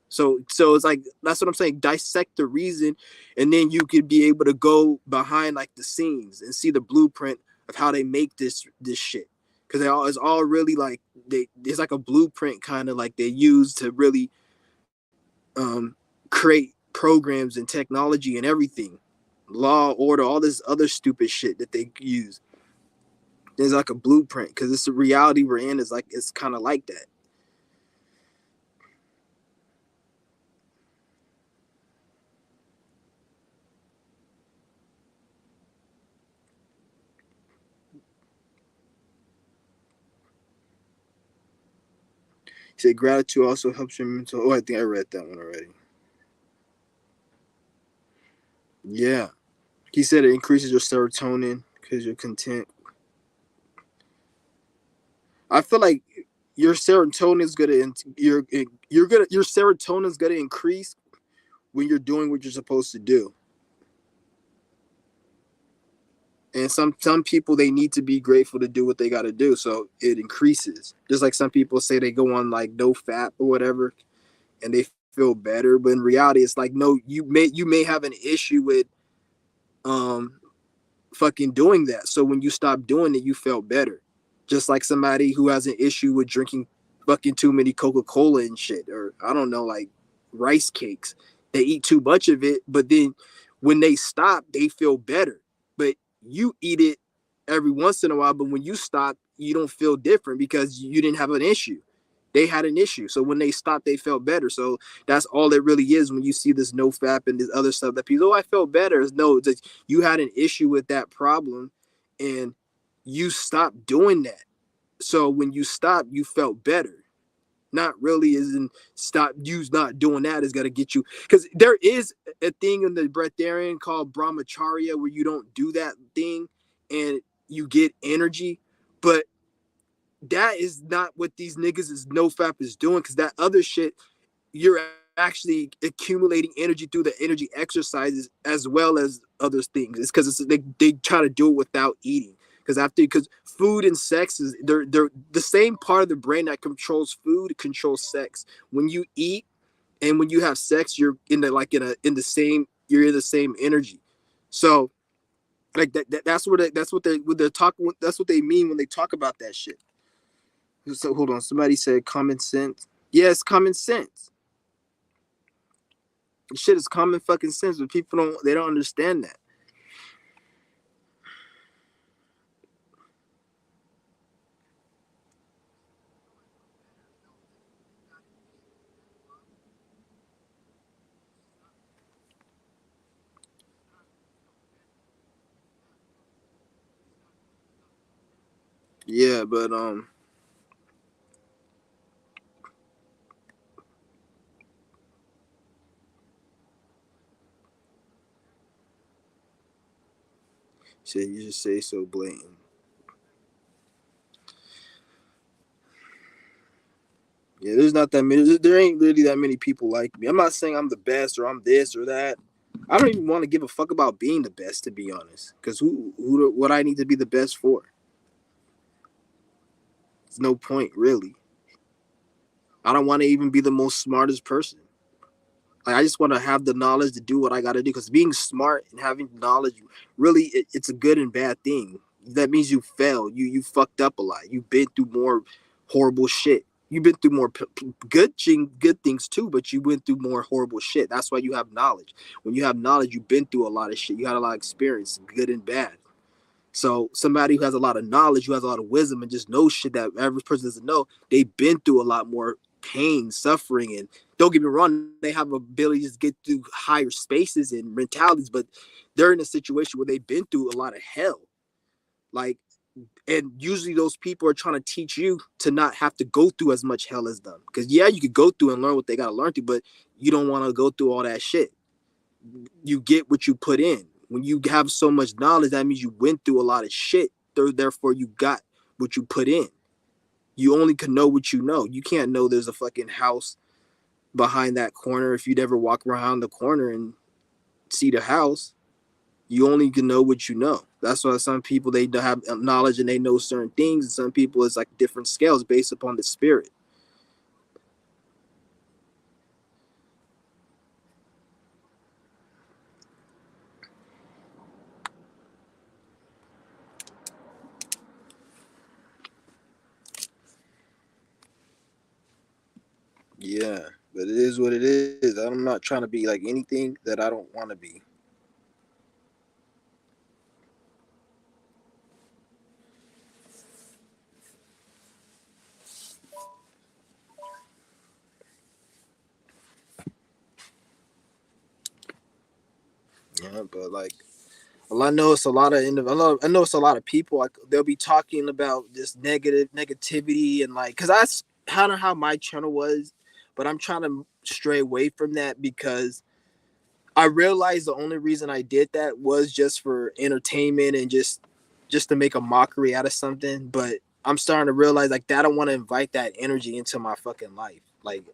So it's like that's what I'm saying. Dissect the reason, and then you could be able to go behind like the scenes and see the blueprint of how they make this shit. Because it's all really like it's like a blueprint kind of like they use to really um, create programs and technology and everything, law, order, all this other stupid shit that they use. There's like a blueprint because it's the reality we're in. Is like it's kind of like that. He said gratitude also helps your mental. Oh, I think I read that one already. Yeah, he said it increases your serotonin because you're content. I feel like your serotonin is gonna your serotonin is gonna increase when you're doing what you're supposed to do. And some people they need to be grateful to do what they got to do, so it increases. Just like some people say they go on like no fat or whatever, and they feel better, but in reality, it's like no, you may have an issue with um fucking doing that. So when you stop doing it, you felt better. Just like somebody who has an issue with drinking fucking too many Coca-Cola and shit, or I don't know, like rice cakes. They eat too much of it, but then when they stop, they feel better. But you eat it every once in a while, but when you stop, you don't feel different because you didn't have an issue. They had an issue. So when they stopped, they felt better. So that's all it really is when you see this no fap and this other stuff that people, oh, I felt better. It's no, it's like you had an issue with that problem and you stopped doing that. So when you stopped, you felt better. Not really is in stop you not doing that is gonna get you, because there is a thing in the breatharian called brahmacharya where you don't do that thing and you get energy, but that is not what these niggas is no fap is doing, because that other shit you're actually accumulating energy through the energy exercises as well as other things. It's because they try to do it without eating. because food and sex is they're the same part of the brain that controls food controls sex. When you eat and when you have sex, you're in the like in the same you're in the same energy. So like that's what they're talking. That's what they mean when they talk about that shit. So hold on, somebody said common sense. Yes, common sense. Shit is common fucking sense, but people don't understand that. Yeah, but shit, you just say so blatant. Yeah, there's not that many. There ain't really that many people like me. I'm not saying I'm the best or I'm this or that. I don't even want to give a fuck about being the best, to be honest. Because what I need to be the best for? There's no point, really. I don't want to even be the most smartest person. Like, I just want to have the knowledge to do what I got to do. Because being smart and having knowledge, really, it's a good and bad thing. That means you failed. You fucked up a lot. You've been through more horrible shit. You've been through more good things too, but you went through more horrible shit. That's why you have knowledge. When you have knowledge, you've been through a lot of shit. You had a lot of experience, good and bad. So somebody who has a lot of knowledge, who has a lot of wisdom, and just knows shit that average person doesn't know, they've been through a lot more pain, suffering, and don't get me wrong, they have abilities to get through higher spaces and mentalities, but they're in a situation where they've been through a lot of hell. Like, and usually those people are trying to teach you to not have to go through as much hell as them. Because yeah, you could go through and learn what they gotta learn through, but you don't want to go through all that shit. You get what you put in. When you have so much knowledge, that means you went through a lot of shit. Therefore, you got what you put in. You only can know what you know. You can't know there's a fucking house behind that corner if you never walk around the corner and see the house. You only can know what you know. That's why some people they have knowledge and they know certain things, and some people it's like different scales based upon the spirit. Yeah, but it is what it is. I'm not trying to be like anything that I don't want to be. Yeah, but like, well, I know it's a lot of I know it's a lot of people. Like they'll be talking about this negativity and like, cause that's kind of how my channel was, but I'm trying to stray away from that because I realized the only reason I did that was just for entertainment and just to make a mockery out of something. But I'm starting to realize like that I don't want to invite that energy into my fucking life. Like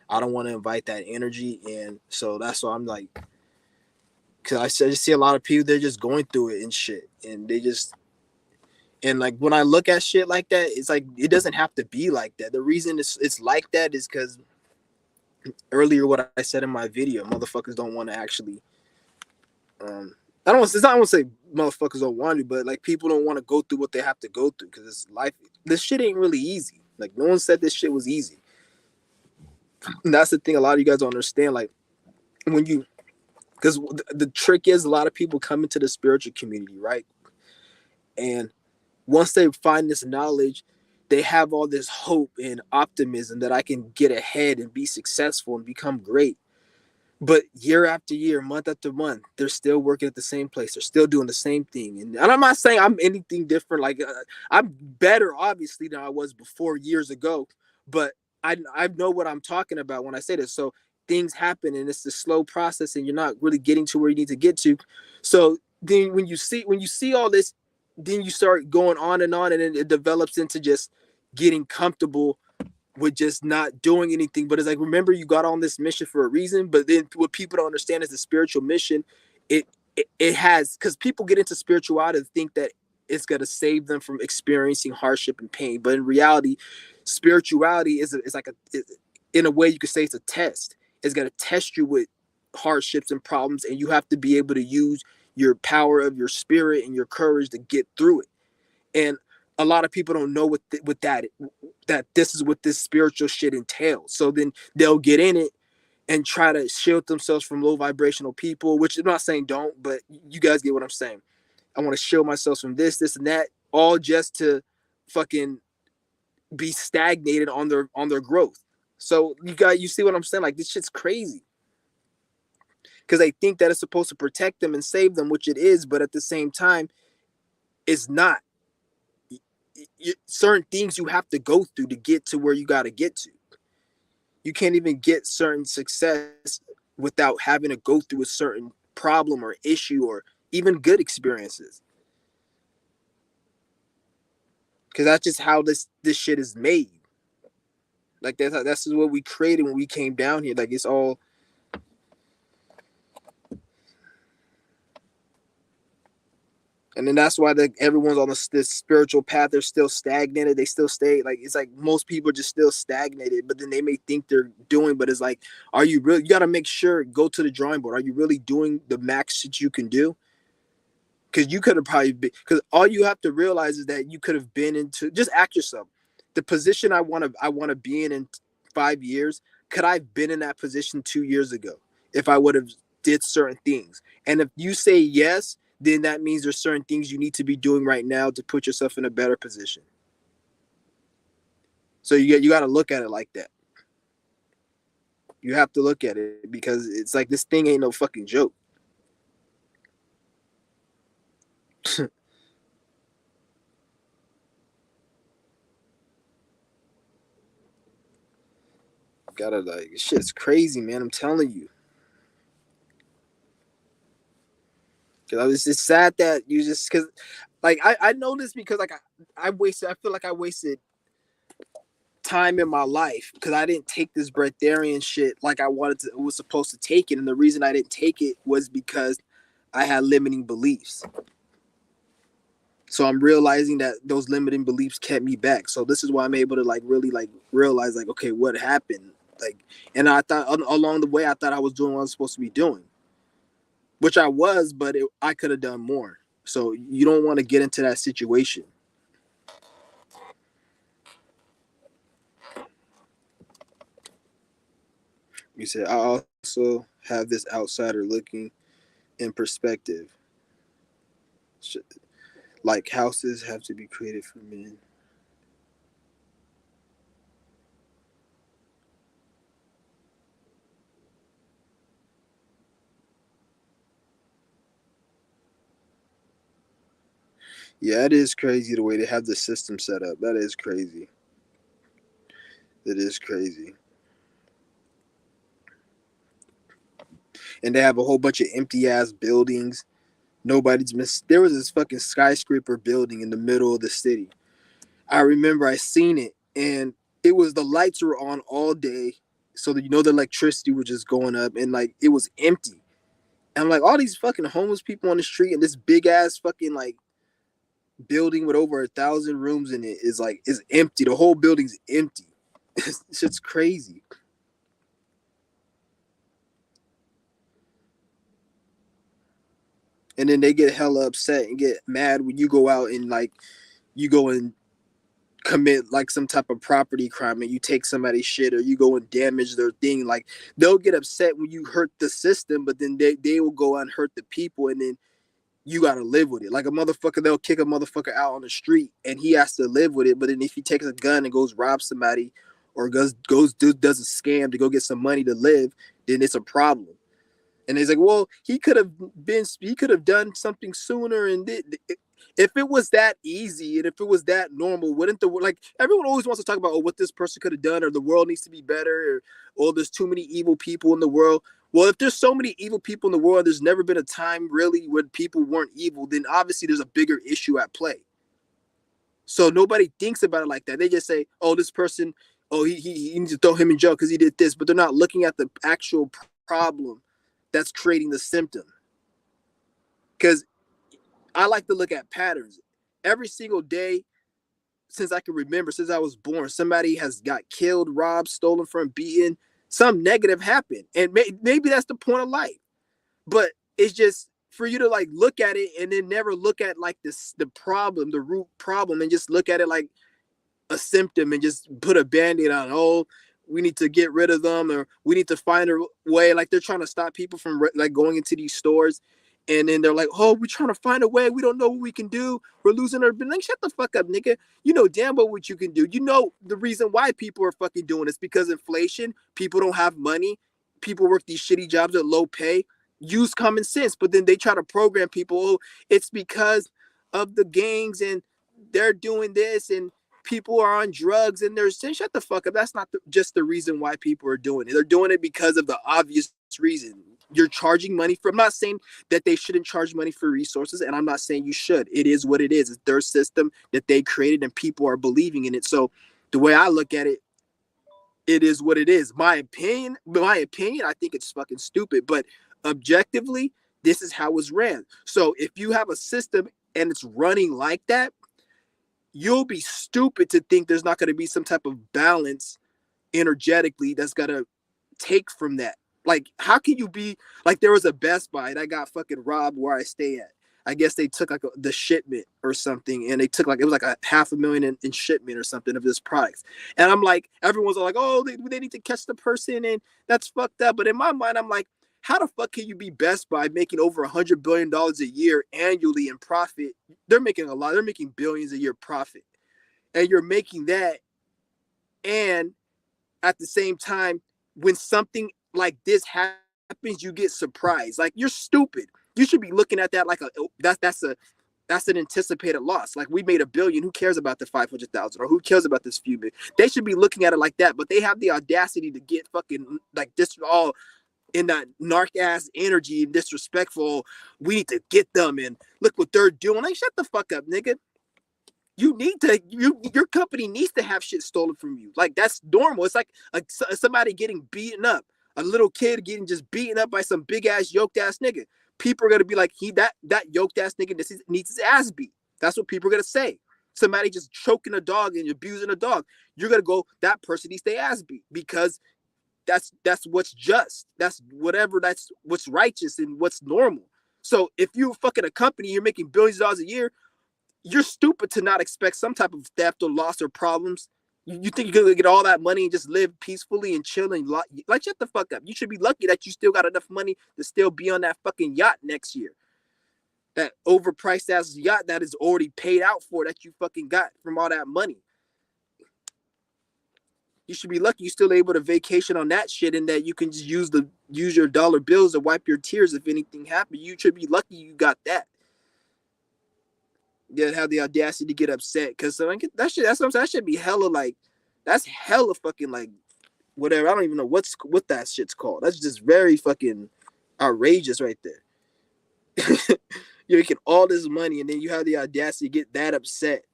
I don't want to invite that energy, and so that's why I'm like, cause I just see a lot of people they're just going through it and shit, and they just and like when I look at shit like that, it's like it doesn't have to be like that. The reason it's like that is because earlier what I said in my video, motherfuckers don't want to actually I don't want to. I don't want to say motherfuckers don't want to, but like people don't want to go through what they have to go through because it's life. This shit ain't really easy. Like no one said this shit was easy. And that's the thing. A lot of you guys don't understand. Like when you, because the trick is a lot of people come into the spiritual community, right? And once they find this knowledge, they have all this hope and optimism that I can get ahead and be successful and become great. But year after year, month after month, they're still working at the same place. They're still doing the same thing. And I'm not saying I'm anything different. Like I'm better, obviously, than I was before years ago. But I know what I'm talking about when I say this. So things happen, and it's a slow process, and you're not really getting to where you need to get to. So then when you see all this, then you start going on, and then it develops into just getting comfortable with just not doing anything. But it's like, remember, you got on this mission for a reason. But then what people don't understand is the spiritual mission. It has because people get into spirituality to think that it's going to save them from experiencing hardship and pain. But in reality, spirituality is like in a way you could say it's a test. It's going to test you with hardships and problems, and you have to be able to use your power of your spirit and your courage to get through it. And a lot of people don't know what that this is what this spiritual shit entails. So then they'll get in it and try to shield themselves from low vibrational people, which I'm not saying don't, but you guys get what I'm saying. I want to shield myself from this, and that, all just to fucking be stagnated on their growth. So you see what I'm saying? Like, this shit's crazy. Because they think that it's supposed to protect them and save them, which it is, but at the same time, it's not. Certain things you have to go through to get to where you got to get to. You can't even get certain success without having to go through a certain problem or issue or even good experiences. Because that's just how this shit is made. Like, that's what we created when we came down here. Like, it's all. And then that's why everyone's on this spiritual path. They're still stagnated. They still stay. Like, it's like most people are just still stagnated, but then they may think they're doing, but it's like, are you really, you got to make sure, go to the drawing board. Are you really doing the max that you can do? Because you could have probably been, because all you have to realize is that you could have been into, just ask yourself, the position I want to be in 5 years, could I have been in that position 2 years ago if I would have did certain things? And if you say yes, then that means there's certain things you need to be doing right now to put yourself in a better position. So you got to look at it like that. You have to look at it because it's like, this thing ain't no fucking joke. Gotta, like, shit's crazy, man. I'm telling you. Because it's just sad that you just, because, like, I know this because, like, I feel like I wasted time in my life because I didn't take this breatharian shit like I was supposed to take it. And the reason I didn't take it was because I had limiting beliefs. So I'm realizing that those limiting beliefs kept me back. So this is why I'm able to, like, really, like, realize, like, okay, what happened? Like, and I thought along the way, I thought I was doing what I was supposed to be doing, which I was, but I could have done more. So you don't want to get into that situation. You said, I also have this outsider looking in perspective. Like, houses have to be created for men. Yeah, it is crazy the way they have the system set up. That is crazy. It is crazy. And they have a whole bunch of empty ass buildings. There was this fucking skyscraper building in the middle of the city. I remember I seen it, and it was, the lights were on all day, so that, the electricity was just going up, and, like, it was empty. And I'm like, all these fucking homeless people on the street, and this big ass fucking, like, building with over 1,000 rooms in it is empty. The whole building's empty. It's just crazy. And then they get hella upset and get mad when you go out and, like, you go and commit, like, some type of property crime, and you take somebody's shit, or you go and damage their thing. Like, they'll get upset when you hurt the system, but then they will go and hurt the people, and then you got to live with it. Like, a motherfucker, they'll kick a motherfucker out on the street and he has to live with it. But then if he takes a gun and goes rob somebody, or does a scam to go get some money to live, then it's a problem. And he's like, well, he could have done something sooner. And if it was that easy and if it was that normal, wouldn't like, everyone always wants to talk about, oh, what this person could have done, or the world needs to be better, or there's too many evil people in the world. Well, if there's so many evil people in the world, there's never been a time really when people weren't evil, then obviously there's a bigger issue at play. So nobody thinks about it like that. They just say, oh, this person, oh, he needs to throw him in jail because he did this. But they're not looking at the actual problem that's creating the symptom. Because I like to look at patterns. every single day since I can remember, since I was born, somebody has got killed, robbed, stolen from, beaten. Some negative happened, and maybe that's the point of life. But it's just for you to like look at it and then never look at like the problem, the root problem, and just look at it like a symptom and just put a band-aid on. Oh, we need to get rid of them, or we need to find a way. Like they're trying to stop people from like going into these stores, and then they're like, oh, we're trying to find a way. We don't know what we can do. We're losing our like, shut the fuck up, nigga. You know damn well what you can do. You know the reason why people are fucking doing this, because inflation. People don't have money. People work these shitty jobs at low pay. Use common sense, but then they try to program people. Oh, it's because of the gangs and they're doing this and people are on drugs and they're saying, shut the fuck up. That's not just the reason why people are doing it. They're doing it because of the obvious reason. You're charging money for, I'm not saying that they shouldn't charge money for resources, and I'm not saying you should. It is what it is. It's their system that they created and people are believing in it. So the way I look at it, it is what it is. My opinion, I think it's fucking stupid, but objectively, this is how it's ran. So if you have a system and it's running like that, you'll be stupid to think there's not going to be some type of balance energetically that's going to take from that. Like, how can you be like, there was a Best Buy that got fucking robbed where I stay at. I guess they took like the shipment or something, and they took like, it was like a $500,000 in shipment or something of this product. And I'm like, everyone's like, oh, they need to catch the person, and that's fucked up. But in my mind, I'm like, how the fuck can you be Best Buy making over $100 billion a year annually in profit? They're making a lot. They're making billions a year profit, and you're making that, and at the same time, when something like this happens, you get surprised. Like, you're stupid. You should be looking at that like that's an anticipated loss. Like, we made $1 billion. Who cares about the 500,000, or who cares about this few million? They should be looking at it like that. But they have the audacity to get fucking like this all in that narc ass energy and disrespectful. We need to get them, and look what they're doing. Like, shut the fuck up, nigga. You need to, your company needs to have shit stolen from you. Like, that's normal. It's like somebody getting beaten up, a little kid getting just beaten up by some big ass yoked ass nigga. People are gonna be like, that yoked ass nigga needs his ass beat. That's what people are gonna say. Somebody just choking a dog and abusing a dog, you're gonna go, that person needs their ass beat, because that's what's just. That's whatever. That's what's righteous and what's normal. So if you fucking a company, you're making billions of dollars a year, you're stupid to not expect some type of theft or loss or problems. You think you're gonna get all that money and just live peacefully and chill and like, shut the fuck up. You should be lucky that you still got enough money to still be on that fucking yacht next year. That overpriced ass yacht that is already paid out for, that you fucking got from all that money. You should be lucky you're still able to vacation on that shit, and that you can just use your dollar bills to wipe your tears if anything happened. You should be lucky you got that. That have the audacity to get upset, because like, that shit, that's what I'm saying. That should be hella like, that's hella fucking like whatever. I don't even know what that shit's called. That's just very fucking outrageous right there. You're making all this money and then you have the audacity to get that upset.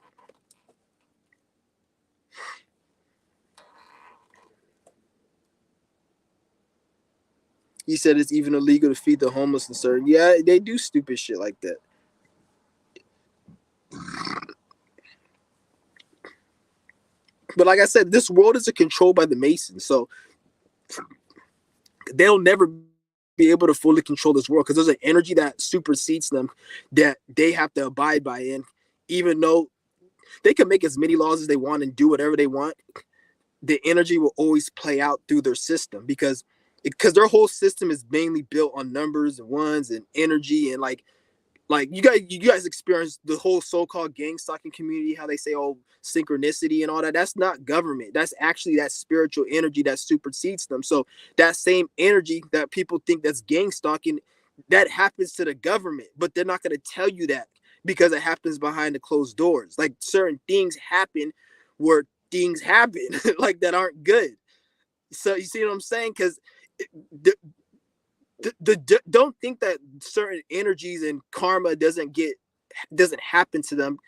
He said it's even illegal to feed the homeless and certain. Yeah, they do stupid shit like that. But like I said, this world is controlled by the Masons, so they'll never be able to fully control this world, because there's an energy that supersedes them that they have to abide by. And even though they can make as many laws as they want and do whatever they want, the energy will always play out through their system, because their whole system is mainly built on numbers and ones and energy. And like you guys experience the whole so-called gang stalking community, how they say, oh, synchronicity and all that. That's not government. That's actually that spiritual energy that supersedes them. So that same energy that people think that's gang stalking, that happens to the government, but they're not going to tell you that, because it happens behind the closed doors. Like, certain things happen where things happen like that aren't good. So you see what I'm saying? Because don't think that certain energies and karma doesn't happen to them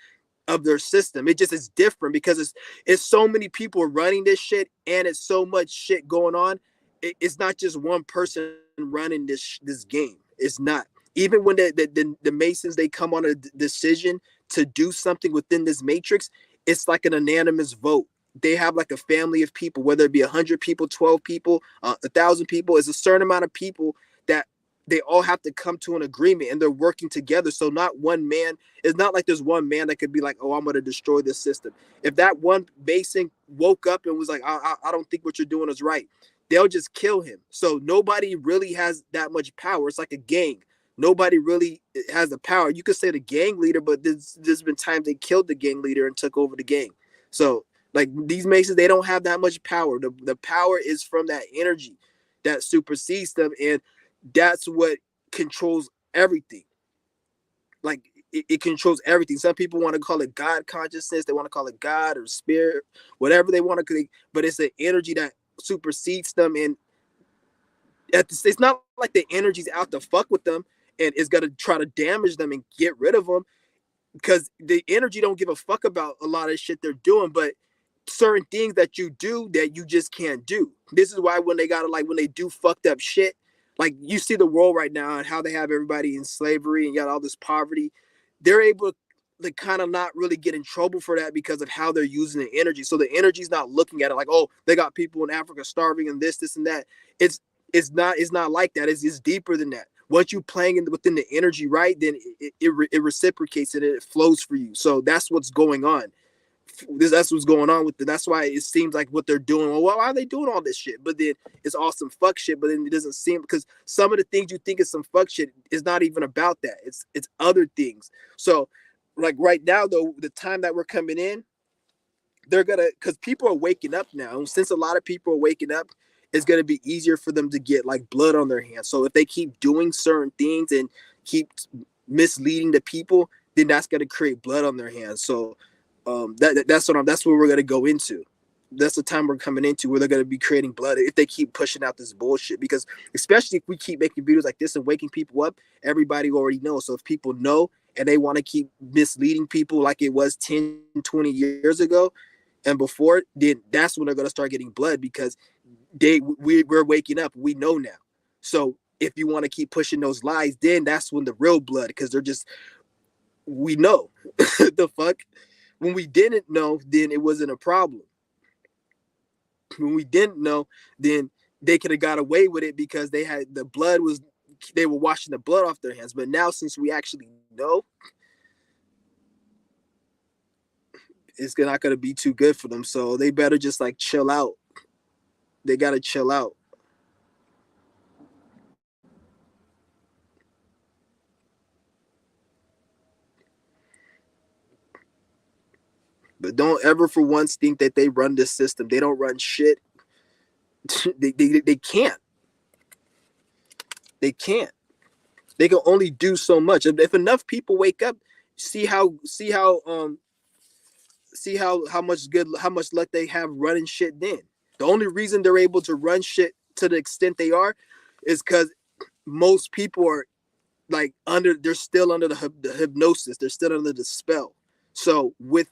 of their system. It just is different, because it's so many people running this shit, and it's so much shit going on. It's not just one person running this game. It's not. Even when the Masons, they come on a decision to do something within this matrix, it's like an unanimous vote. They have like a family of people, whether it be 100 people, 12 people, 1,000 people. It's a certain amount of people that they all have to come to an agreement, and they're working together. So not one man. It's not like there's one man that could be like, oh, I'm going to destroy this system. If that one Mason woke up and was like, I don't think what you're doing is right, they'll just kill him. So nobody really has that much power. It's like a gang. Nobody really has the power. You could say the gang leader, but there's been times they killed the gang leader and took over the gang. So like these Masons, they don't have that much power. The power is from that energy that supersedes them, and that's what controls everything. Like it controls everything. Some people want to call it God consciousness. They want to call it God or spirit, whatever they want to call it, but it's an energy that supersedes them. And it's not like the energy's out to fuck with them and is going to try to damage them and get rid of them, because the energy don't give a fuck about a lot of shit they're doing, but certain things that you do that you just can't do. This is why when they gotta, like, when they do fucked up shit, like you see the world right now and how they have everybody in slavery and got all this poverty, they're able to kind of not really get in trouble for that because of how they're using the energy. So the energy's not looking at it like, oh, they got people in Africa starving and this and that. It's not like that. It's deeper than that. Once you playing within the energy, right, then it reciprocates and it flows for you. So that's what's going on. That's what's going on with it. That's why it seems like what they're doing. Well, why are they doing all this shit? But then it's all some fuck shit. But then it doesn't seem, because some of the things you think is some fuck shit is not even about that. It's other things. So like right now though, the time that we're coming in, they're gonna, because people are waking up now. And since a lot of people are waking up, it's gonna be easier for them to get like blood on their hands. So if they keep doing certain things and keep misleading the people, then that's gonna create blood on their hands. So that's what we're gonna go into. That's the time we're coming into where they're gonna be creating blood if they keep pushing out this bullshit. Because especially if we keep making videos like this and waking people up, everybody already knows. So if people know and they want to keep misleading people like it was 10, 20 years ago and before, then that's when they're gonna start getting blood, because we're waking up. We know now. So if you want to keep pushing those lies, then that's when the real blood, because they're just, we know. The fuck. When we didn't know, then it wasn't a problem. When we didn't know, then they could have got away with it because they were washing the blood off their hands. But now, since we actually know, it's not going to be too good for them. So they better just like chill out. They got to chill out. But don't ever for once think that they run this system. They don't run shit. They can't. They can't. They can only do so much. If enough people wake up, see how much luck they have running shit. Then the only reason they're able to run shit to the extent they are is because most people are like they're still under the hypnosis. They're still under the spell. So with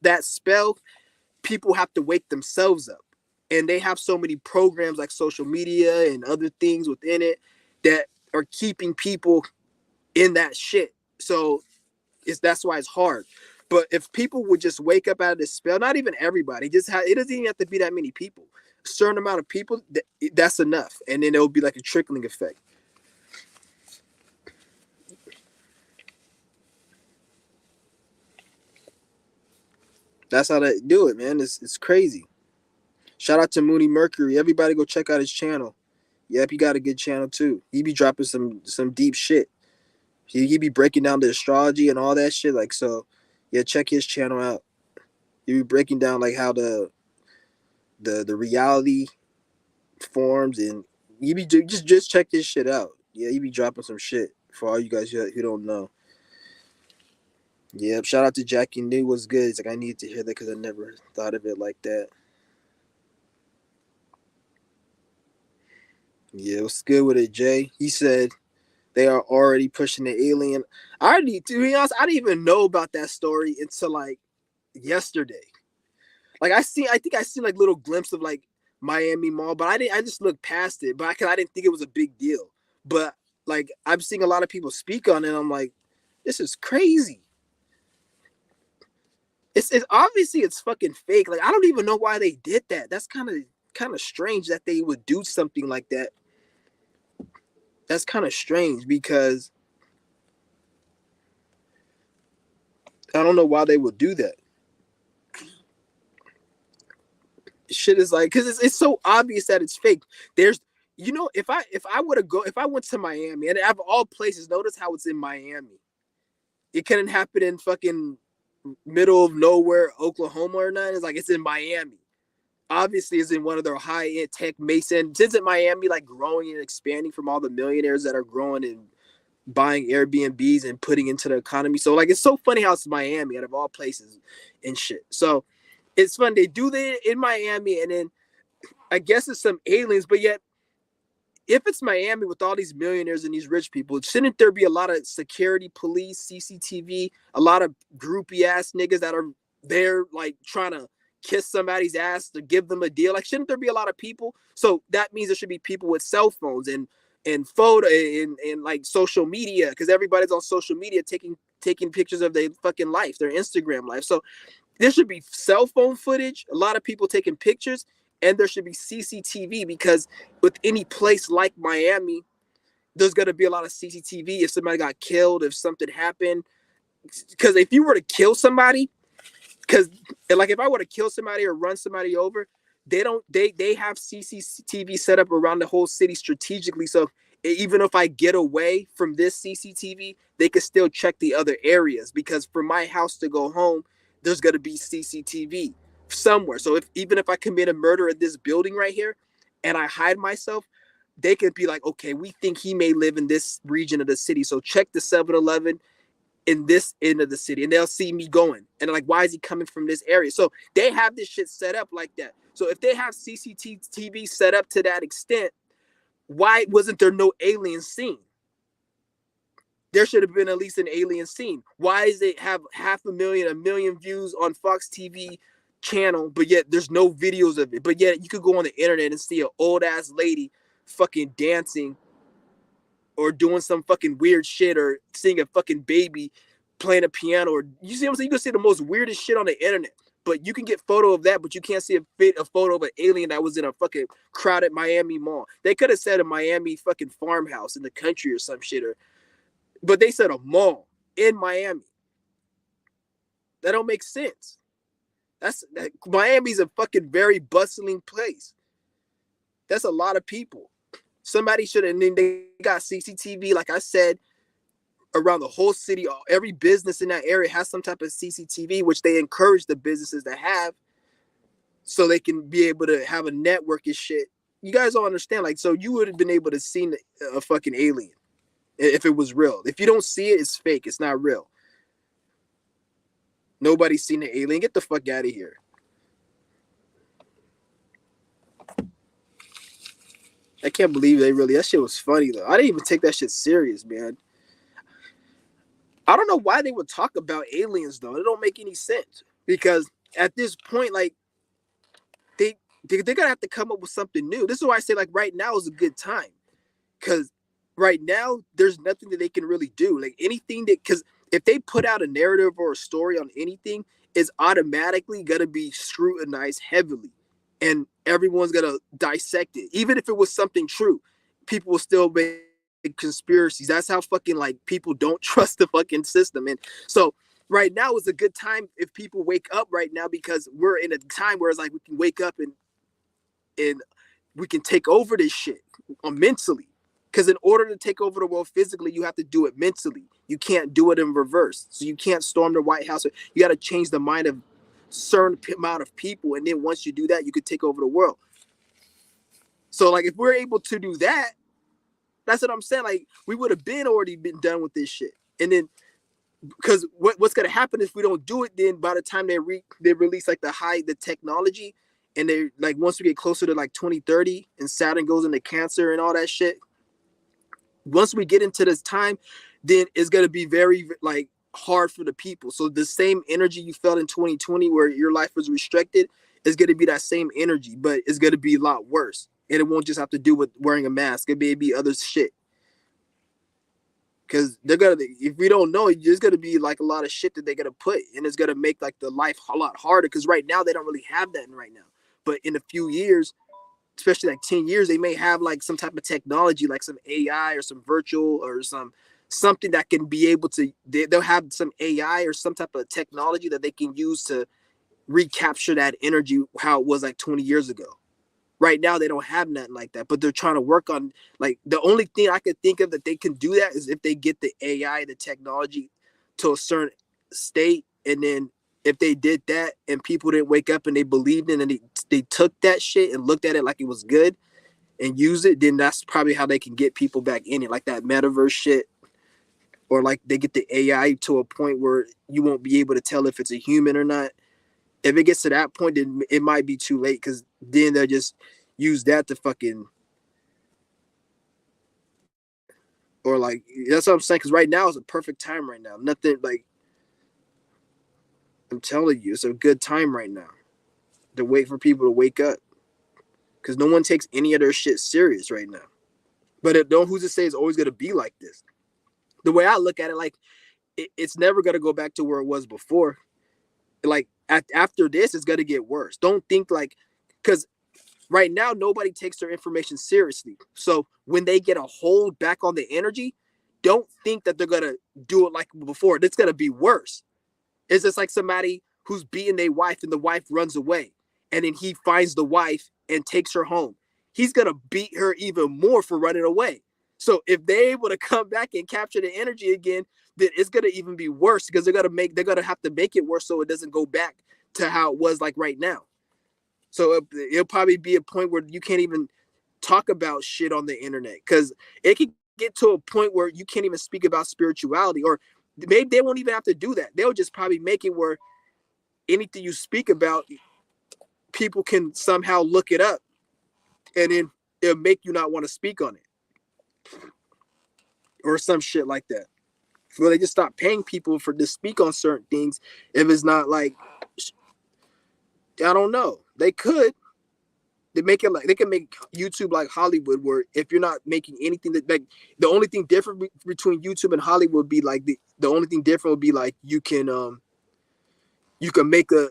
that spell, people have to wake themselves up, and they have so many programs like social media and other things within it that are keeping people in that shit. So that's why it's hard. But if people would just wake up out of this spell, not even everybody, it doesn't even have to be that many people. A certain amount of people, that's enough, and then it'll be like a trickling effect. That's how they do it, man. It's crazy. Shout out to Mooney Mercury. Everybody go check out his channel. Yep, he got a good channel too. He be dropping some deep shit. He be breaking down the astrology and all that shit. Like, so, yeah, check his channel out. He be breaking down like how the reality forms, and you be just check this shit out. Yeah, you be dropping some shit for all you guys who don't know. Yeah, shout out to Jackie New. Was good. It's like I need to hear that because I never thought of it like that. Yeah, what's good with it, Jay? He said they are already pushing the alien. To be honest, I didn't even know about that story until like yesterday. Like I think I seen like little glimpse of like Miami Mall, but I just looked past it. But I didn't think it was a big deal. But like I'm seeing a lot of people speak on it. I'm like, this is crazy. It's obviously it's fucking fake. Like I don't even know why they did that. That's kind of strange that they would do something like that. That's kind of strange because I don't know why they would do that. Shit is like because it's so obvious that it's fake. There's if I would to Miami and out of all places, notice how it's in Miami. It couldn't happen in fucking middle of nowhere, Oklahoma or nothing. It's like it's in Miami. Obviously, it's in one of their high end tech Mason. Isn't Miami like growing and expanding from all the millionaires that are growing and buying Airbnbs and putting into the economy? So like it's so funny how it's Miami out of all places and shit. So it's fun. They do that in Miami, and then I guess it's some aliens, but yet if it's Miami with all these millionaires and these rich people, shouldn't there be a lot of security, police, CCTV, a lot of groupie ass niggas that are there like trying to kiss somebody's ass to give them a deal? Like, shouldn't there be a lot of people? So that means there should be people with cell phones and photo and like social media because everybody's on social media taking pictures of their fucking life, their Instagram life. So there should be cell phone footage, a lot of people taking pictures, and there should be CCTV because with any place like Miami, there's going to be a lot of CCTV if somebody got killed, if something happened. Because if you were to kill somebody, because like if I were to kill somebody or run somebody over, they have CCTV set up around the whole city strategically. So even if I get away from this CCTV, they could still check the other areas because for my house to go home, there's gonna be CCTV somewhere. So even if I commit a murder at this building right here and I hide myself, they could be like, okay, we think he may live in this region of the city. So check the 7-Eleven in this end of the city and they'll see me going. And like, why is he coming from this area? So they have this shit set up like that. So if they have CCTV set up to that extent, why wasn't there no alien scene? There should have been at least an alien scene. Why does it have 500,000, 1,000,000 views on Fox TV channel, but yet there's no videos of it? But yet you could go on the internet and see an old ass lady fucking dancing or doing some fucking weird shit or seeing a fucking baby playing a piano or you see what I'm saying? You can see the most weirdest shit on the internet. But you can get photo of that, but you can't see a photo of an alien that was in a fucking crowded Miami mall. They could have said a Miami fucking farmhouse in the country or some shit, but they said a mall in Miami. That don't make sense. Miami's a fucking very bustling place. That's a lot of people. Somebody should have. And then they got CCTV, like I said, around the whole city. Every business in that area has some type of CCTV, which they encourage the businesses to have, so they can be able to have a network and shit. You guys all understand? Like, so you would have been able to see a fucking alien if it was real. If you don't see it, it's fake. It's not real. Nobody's seen an alien. Get the fuck out of here. I can't believe that shit was funny though. I didn't even take that shit serious, man. I don't know why they would talk about aliens though. It don't make any sense because at this point, like they're gonna have to come up with something new. This is why I say like right now is a good time because right now there's nothing that they can really do. Like anything that because if they put out a narrative or a story on anything, it's automatically gonna be scrutinized heavily, and everyone's gonna dissect it. Even if it was something true, people will still make conspiracies. That's how fucking like people don't trust the fucking system. And so right now is a good time if people wake up right now because we're in a time where it's like we can wake up and we can take over this shit mentally. Because in order to take over the world physically, you have to do it mentally. You can't do it in reverse. So you can't storm the White House. You got to change the mind of a certain amount of people. And then once you do that, you could take over the world. So like if we're able to do that, that's what I'm saying. Like we would have already been done with this shit. And then because what's gonna happen if we don't do it? Then by the time they release like the technology, and they like once we get closer to like 2030 and Saturn goes into Cancer and all that shit. Once we get into this time, then it's gonna be very like hard for the people. So the same energy you felt in 2020 where your life was restricted is gonna be that same energy, but it's gonna be a lot worse. And it won't just have to do with wearing a mask. It may be other shit. Because they're gonna, if we don't know, there's gonna be like a lot of shit that they're gonna put, and it's gonna make like the life a lot harder. Because right now they don't really have that right now, but in a few years, especially like 10 years, they may have like some type of technology, like some AI or some virtual or something that can be able to. They'll have some AI or some type of technology that they can use to recapture that energy how it was like 20 years ago. Right now they don't have nothing like that, but they're trying to work on, like, the only thing I could think of that they can do that is if they get the AI, the technology, to a certain state, and then if they did that and people didn't wake up and they believed in it and they took that shit and looked at it like it was good and used it, then that's probably how they can get people back in it, like that metaverse shit, or like they get the AI to a point where you won't be able to tell if it's a human or not. If it gets to that point, then it might be too late, because then they'll just use that to fucking, or like, that's what I'm saying. Because right now is a perfect time. Right now, nothing like, I'm telling you, it's a good time right now to wait for people to wake up, because no one takes any of their shit serious right now. But it don't, who's to say it's always gonna be like this? The way I look at it, like, it's never gonna go back to where it was before. Like after this, it's gonna get worse. Don't think like, because right now nobody takes their information seriously. So when they get a hold back on the energy, don't think that they're gonna do it like before. It's gonna be worse. It's just like somebody who's beating their wife and the wife runs away, and then he finds the wife and takes her home. He's gonna beat her even more for running away. So if they're able to come back and capture the energy again, then it's gonna even be worse, because they're gonna have to make it worse so it doesn't go back to how it was like right now. So it'll probably be a point where you can't even talk about shit on the internet, because it could get to a point where you can't even speak about spirituality, or maybe they won't even have to do that. They'll just probably make it where anything you speak about, people can somehow look it up, and then it'll make you not want to speak on it or some shit like that. So they just stop paying people for to speak on certain things if it's not like, I don't know. They could, they make it like they can make YouTube like Hollywood, where if you're not making anything that, like, the only thing different between YouTube and Hollywood would be like the only thing different would be like you can make a,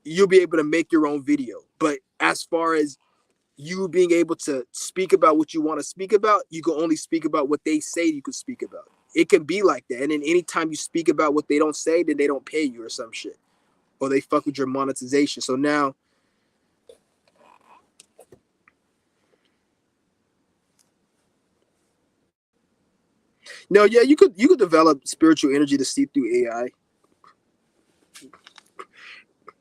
you'll be able to make your own video. But as far as you being able to speak about what you want to speak about, you can only speak about what they say you can speak about. It can be like that. And then anytime you speak about what they don't say, then they don't pay you or some shit. Or they fuck with your monetization. So now, no, yeah, you could develop spiritual energy to see through AI.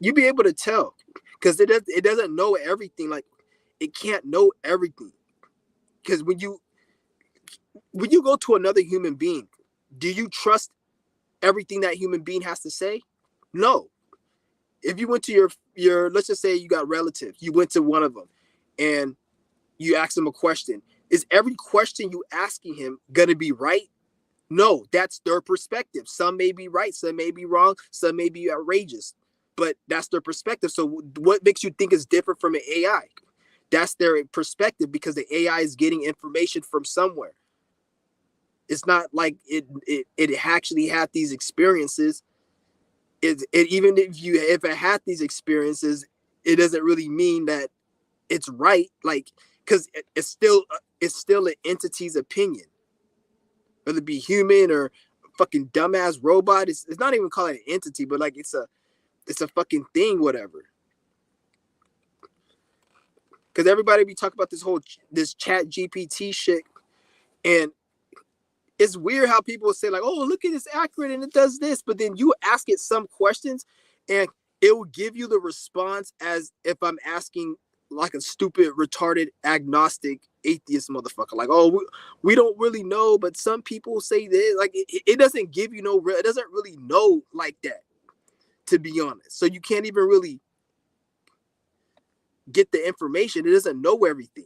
You be able to tell, because it doesn't know everything. Like, it can't know everything. Because when you go to another human being, do you trust everything that human being has to say? No. If you went to your let's just say you got relatives, you went to one of them, and you ask them a question. Is every question you asking him gonna be right? No, that's their perspective. Some may be right, some may be wrong, some may be outrageous, but that's their perspective. So what makes you think is different from an AI? That's their perspective, because the AI is getting information from somewhere. It's not like it actually had these experiences. It even if it had these experiences, it doesn't really mean that it's right. Like, because it's still an entity's opinion, whether it be human or fucking dumbass robot. It's not even called an entity, but like it's a fucking thing, whatever. Because everybody be talking about this chat GPT shit, and it's weird how people say like, "Oh, look at this accurate and it does this," but then you ask it some questions, and it will give you the response as if I'm asking like a stupid, retarded, agnostic, atheist motherfucker. Like, "Oh, we don't really know, but some people say this." Like, it doesn't give you no real. It doesn't really know like that, to be honest. So you can't even really get the information. It doesn't know everything.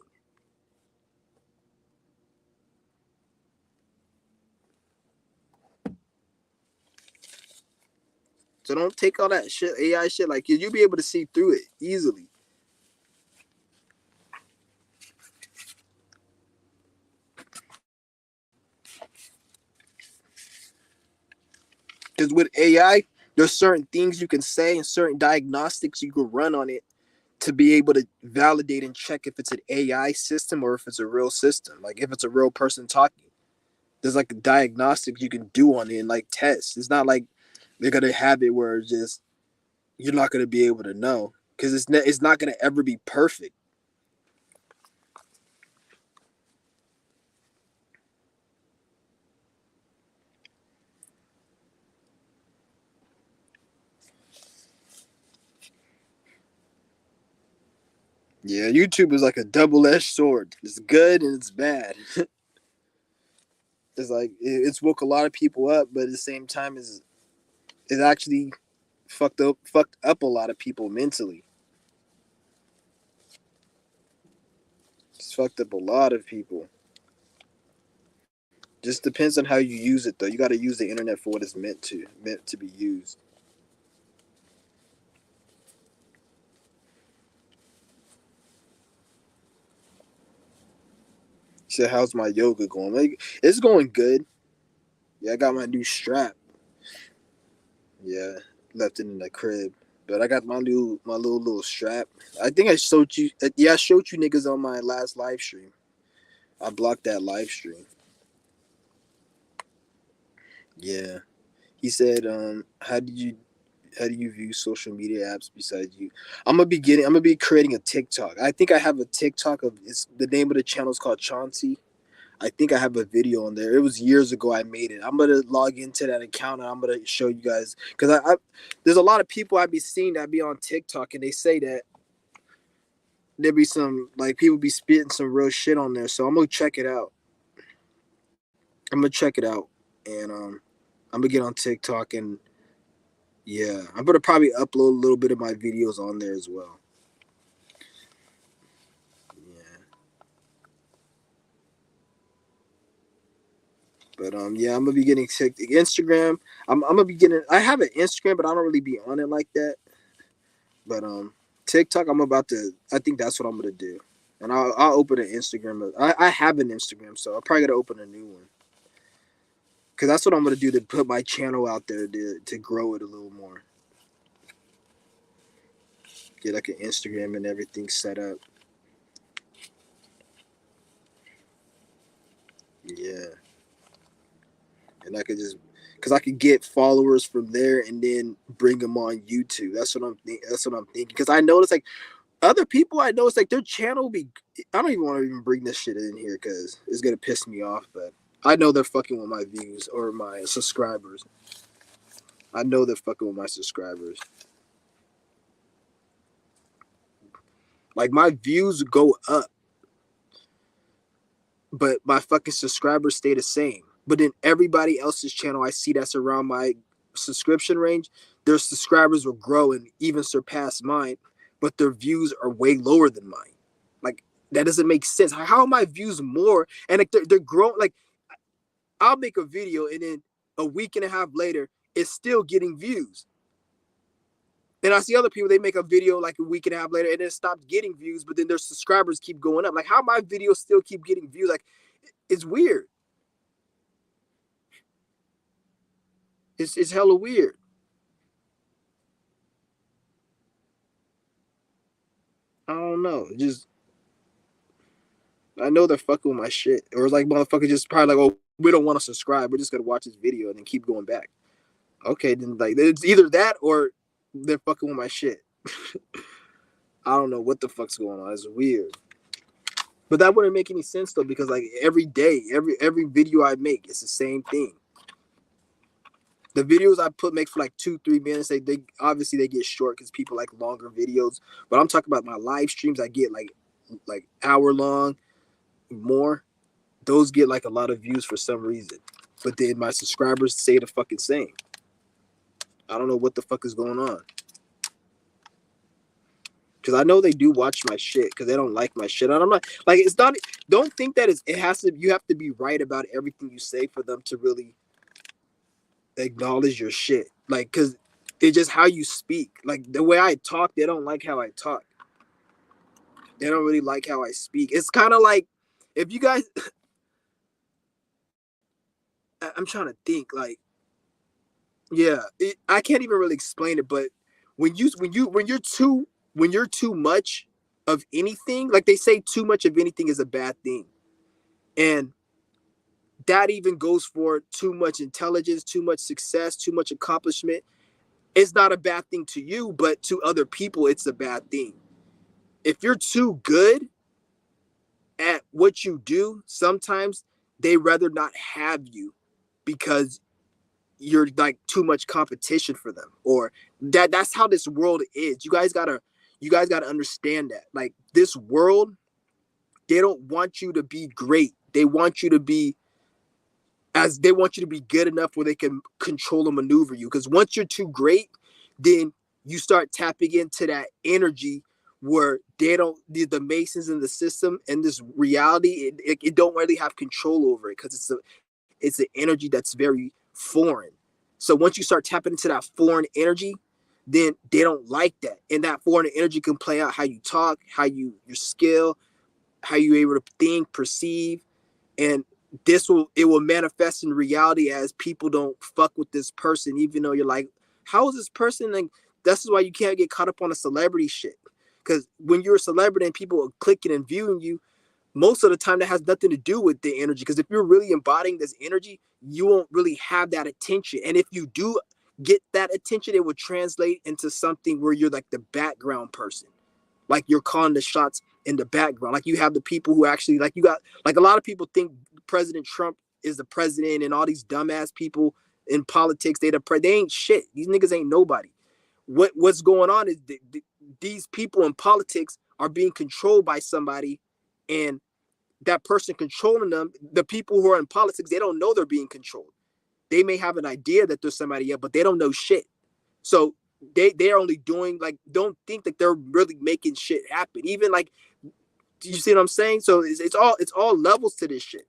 So don't take all that shit, AI shit. Like, you'll be able to see through it easily. Because with AI, there's certain things you can say and certain diagnostics you can run on it to be able to validate and check if it's an AI system or if it's a real system. Like if it's a real person talking. There's like a diagnostics you can do on it and like tests. It's not like they're gonna have it where it's just you're not gonna be able to know because it's not gonna ever be perfect. Yeah, YouTube is like a double-edged sword. It's good and it's bad. It's like it's woke a lot of people up, but at the same time, is actually fucked up a lot of people mentally. It's fucked up a lot of people. Just depends on how you use it, though. You got to use the internet for what it's meant to be used. She said, "How's my yoga going?" Like, it's going good. Yeah, I got my new strap. Yeah, left it in the crib, but I got my little strap. I think I showed you. Yeah, I showed you niggas on my last live stream. I blocked that live stream. Yeah, he said, how do you view social media apps besides you? I'm gonna be creating a TikTok. I think I have a TikTok of it's the name of the channel is called Chauncey. I think I have a video on there. It was years ago I made it. I'm gonna log into that account and I'm gonna show you guys because I there's a lot of people I be seeing that be on TikTok and they say that there be some like people be spitting some real shit on there. So I'm gonna check it out. I'm gonna check it out and I'm gonna get on TikTok and yeah, I'm gonna probably upload a little bit of my videos on there as well. Yeah, but yeah, I'm gonna be getting Instagram. I'm gonna be getting. I have an Instagram, but I don't really be on it like that. But TikTok, I'm about to. I think that's what I'm gonna do, and I'll open an Instagram. I have an Instagram, so I'll probably gotta open a new one because that's what I'm gonna do to put my channel out there to grow it a little more. Get like an Instagram and everything set up. Yeah, and I could just because I could get followers from there and then bring them on YouTube. That's what I'm thinking. Because I noticed like other people I know, it's like their channel be. I don't even want to even bring this shit in here because it's gonna piss me off. But I know they're fucking with my views or my subscribers. I know they're fucking with my subscribers. Like my views go up, but my fucking subscribers stay the same. But then everybody else's channel I see that's around my subscription range, their subscribers will grow and even surpass mine, but their views are way lower than mine. Like that doesn't make sense. How are my views more? And like they're growing. Like I'll make a video and then a week and a half later, it's still getting views. And I see other people, they make a video like a week and a half later and then stops getting views, but then their subscribers keep going up. Like how my videos still keep getting views? Like it's weird. It's hella weird. I don't know. Just I know they're fucking with my shit. Or it's like motherfuckers just probably like, oh, we don't want to subscribe. We're just gonna watch this video and then keep going back. Okay, then like it's either that or they're fucking with my shit. I don't know what the fuck's going on. It's weird. But that wouldn't make any sense though, because like every day, every video I make, it's the same thing. The videos I put make for like 2-3 minutes. They obviously they get short because people like longer videos. But I'm talking about my live streams. I get like hour long, more. Those get like a lot of views for some reason. But then my subscribers say the fucking same. I don't know what the fuck is going on. Because I know they do watch my shit because they don't like my shit. And I'm not like it's not. Don't think that it has to. You have to be right about everything you say for them to really acknowledge your shit. Like, because it's just how you speak. Like the way I talk, they don't like how I talk. They don't really like how I speak. It's kind of like if you guys. I'm trying to think like Yeah, I can't even really explain it, but when you're too much of anything, like they say, too much of anything is a bad thing, and that even goes for too much intelligence, too much success, too much accomplishment. It's not a bad thing to you, but to other people, it's a bad thing. If you're too good at what you do, sometimes they rather not have you because you're like too much competition for them, or that's how this world is. You guys gotta understand that, like, this world, they don't want you to be great. They want you to be good enough where they can control and maneuver you, because once you're too great, then you start tapping into that energy where they don't the masons in the system and this reality, it don't really have control over it, because it's an energy that's very foreign. So once you start tapping into that foreign energy, then they don't like that. And that foreign energy can play out how you talk, how your skill, how you able to think, perceive, and it will manifest in reality as people don't fuck with this person, even though you're like, how is this person like? This is why you can't get caught up on a celebrity shit. Because when you're a celebrity and people are clicking and viewing you, most of the time that has nothing to do with the energy, because if you're really embodying this energy, you won't really have that attention, and if you do get that attention, it would translate into something where you're like the background person, like you're calling the shots in the background, like you have the people who actually, like, you got, like, a lot of people think President Trump is the president, and all these dumbass people in politics, they ain't shit. These niggas ain't nobody. What's going on is these people in politics are being controlled by somebody, and that person controlling them, the people who are in politics, they don't know they're being controlled. They may have an idea that there's somebody else, but they don't know shit. So they're only doing, like, don't think that they're really making shit happen. Even like, do you see what I'm saying? So it's all levels to this shit.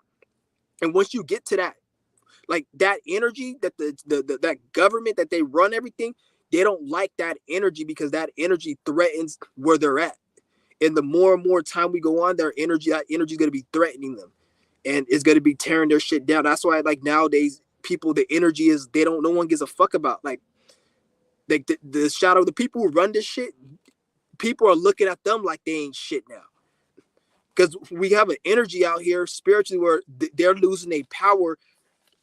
And once you get to that, like, that energy that that government that they run everything, they don't like that energy, because that energy threatens where they're at. And the more and more time we go on, that energy is gonna be threatening them, and it's gonna be tearing their shit down. That's why, like, nowadays, people, the energy is, they don't, no one gives a fuck about, like the shadow, the people who run this shit. People are looking at them like they ain't shit now, because we have an energy out here spiritually where they're losing their power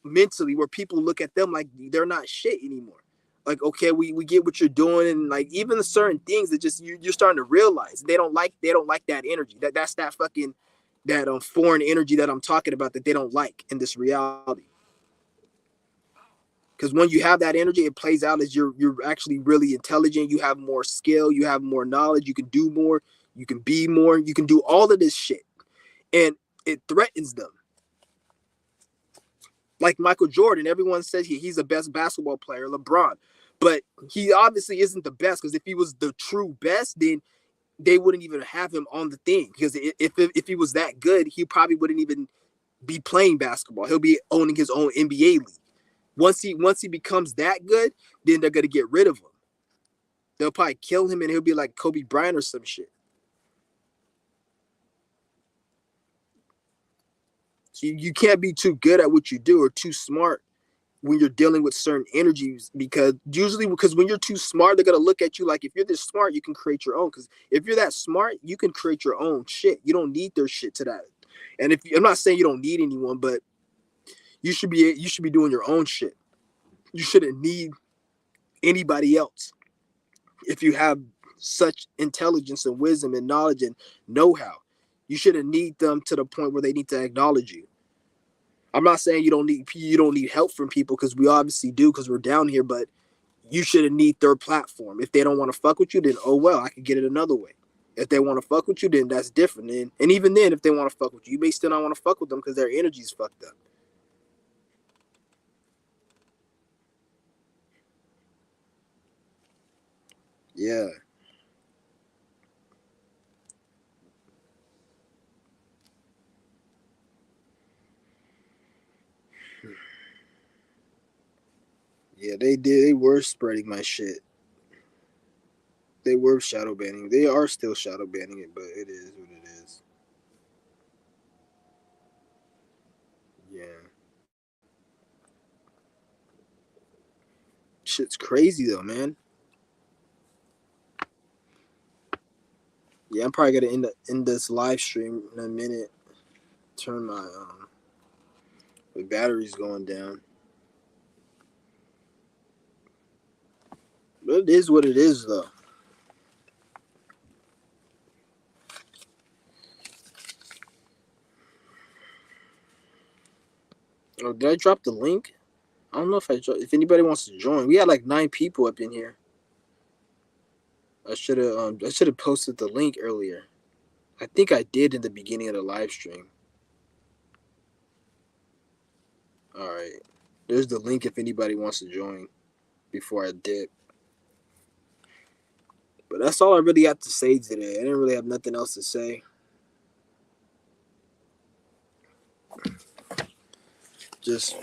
mentally, where people look at them like they're not shit anymore. Like, okay, we get what you're doing, and like even the certain things that just you're starting to realize they don't like that energy. That's that fucking that foreign energy that I'm talking about, that they don't like in this reality. Because when you have that energy, it plays out as you're actually really intelligent. You have more skill, you have more knowledge, you can do more, you can be more, you can do all of this shit, and it threatens them. Like Michael Jordan, everyone says he's the best basketball player, LeBron, but he obviously isn't the best, because if he was the true best, then they wouldn't even have him on the thing, because if he was that good, he probably wouldn't even be playing basketball. He'll be owning his own NBA league. Once he becomes that good, then they're gonna get rid of him. They'll probably kill him, and he'll be like Kobe Bryant or some shit. So you can't be too good at what you do or too smart when you're dealing with certain energies, because when you're too smart, they're gonna look at you like, if you're this smart, you can create your own. Because if you're that smart, you can create your own shit. You don't need their shit to that. And if I'm not saying you don't need anyone, but you should be doing your own shit. You shouldn't need anybody else if you have such intelligence and wisdom and knowledge and know-how. You shouldn't need them to the point where they need to acknowledge you. I'm not saying you don't need help from people, because we obviously do, because we're down here, but you shouldn't need their platform. If they don't want to fuck with you, then oh well, I could get it another way. If they want to fuck with you, then that's different. And even then, if they want to fuck with you, you may still not want to fuck with them because their energy's fucked up. Yeah, yeah, they did. They were spreading my shit. They were shadow banning. They are still shadow banning it, but it is what it is. Yeah. shit's crazy though, man. Yeah, I'm probably gonna end this live stream in a minute. Turn my battery's going down. But it is what it is though. Oh, did I drop the link? I don't know if anybody wants to join. We had like 9 people up in here. I should have posted the link earlier. I think I did in the beginning of the live stream. All right. There's the link if anybody wants to join before I dip. But that's all I really have to say today. I didn't really have nothing else to say. Just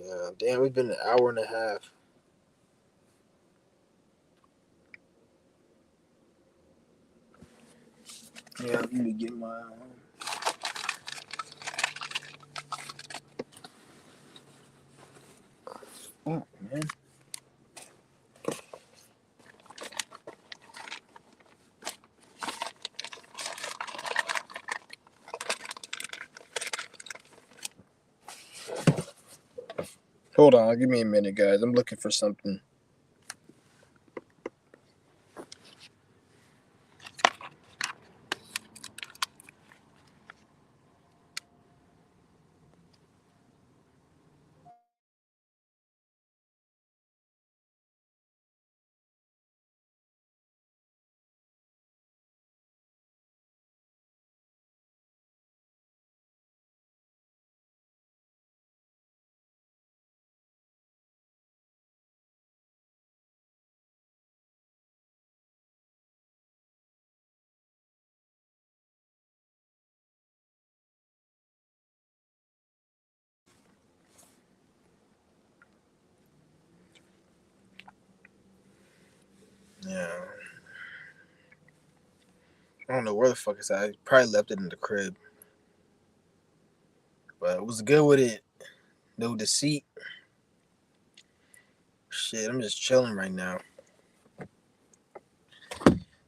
yeah, damn, it's been an hour and a half. Yeah, I need to get my oh man. Hold on, give me a minute, guys. I'm looking for something. Yeah. I don't know where the fuck it's at. I probably left it in the crib. But it was good with it. No deceit. Shit, I'm just chilling right now.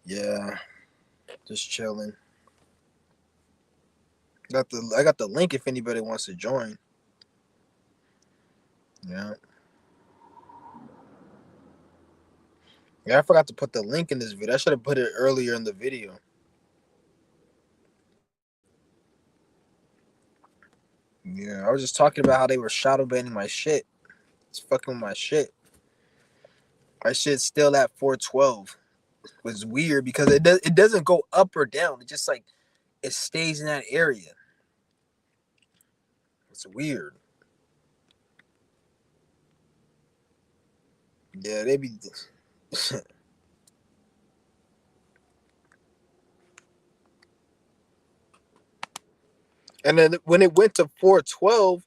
Yeah, just chilling. I got the link if anybody wants to join. Yeah. Yeah, I forgot to put the link in this video. I should have put it earlier in the video. Yeah, I was just talking about how they were shadow banning my shit. It's fucking with my shit. My shit's still at 412. It's weird because it doesn't go up or down. It just like it stays in that area. It's weird. Yeah, they be. And then when it went to 412,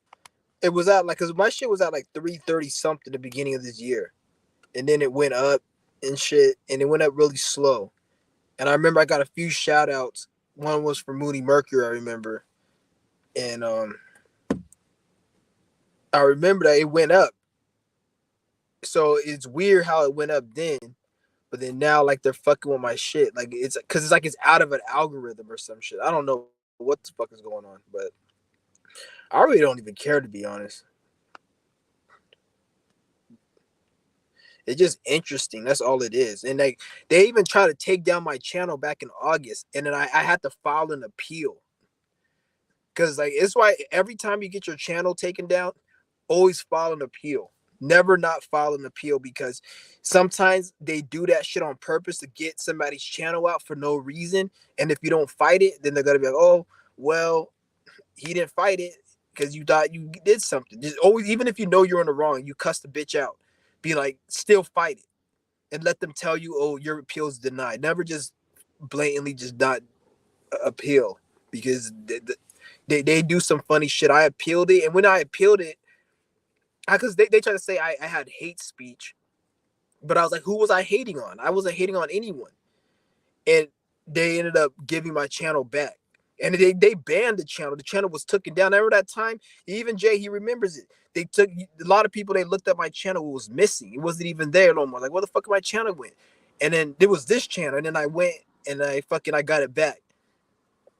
it was at like, cause my shit was at like 330 something the beginning of this year, and then it went up and shit, and it went up really slow. And I remember I got a few shout outs. One was for Moody Mercury, I remember, and I remember that it went up. So it's weird how it went up then, but then now like they're fucking with my shit. Like it's because it's like it's out of an algorithm or some shit. I don't know what the fuck is going on, but I really don't even care to be honest. It's just interesting. That's all it is. And like they even tried to take down my channel back in August, and then I had to file an appeal. Cause like it's why every time you get your channel taken down, always file an appeal. Never not file an appeal because sometimes they do that shit on purpose to get somebody's channel out for no reason. And if you don't fight it, then they're gonna be like, oh, well, he didn't fight it because you thought you did something. Just always, even if you know you're in the wrong, you cuss the bitch out. Be like, still fight it and let them tell you, oh, your appeal is denied. Never just blatantly just not appeal because they do some funny shit. I appealed it, and when I appealed it, because they try to say I had hate speech, but I was like, who was I hating on? I wasn't hating on anyone, and they ended up giving my channel back. And they banned the channel. The channel was taken down. Remember that time? Even Jay, he remembers it. They took a lot of people. They looked at my channel. It was missing. It wasn't even there no more. Like, where the fuck my channel went? And then there was this channel. And then I went and I got it back.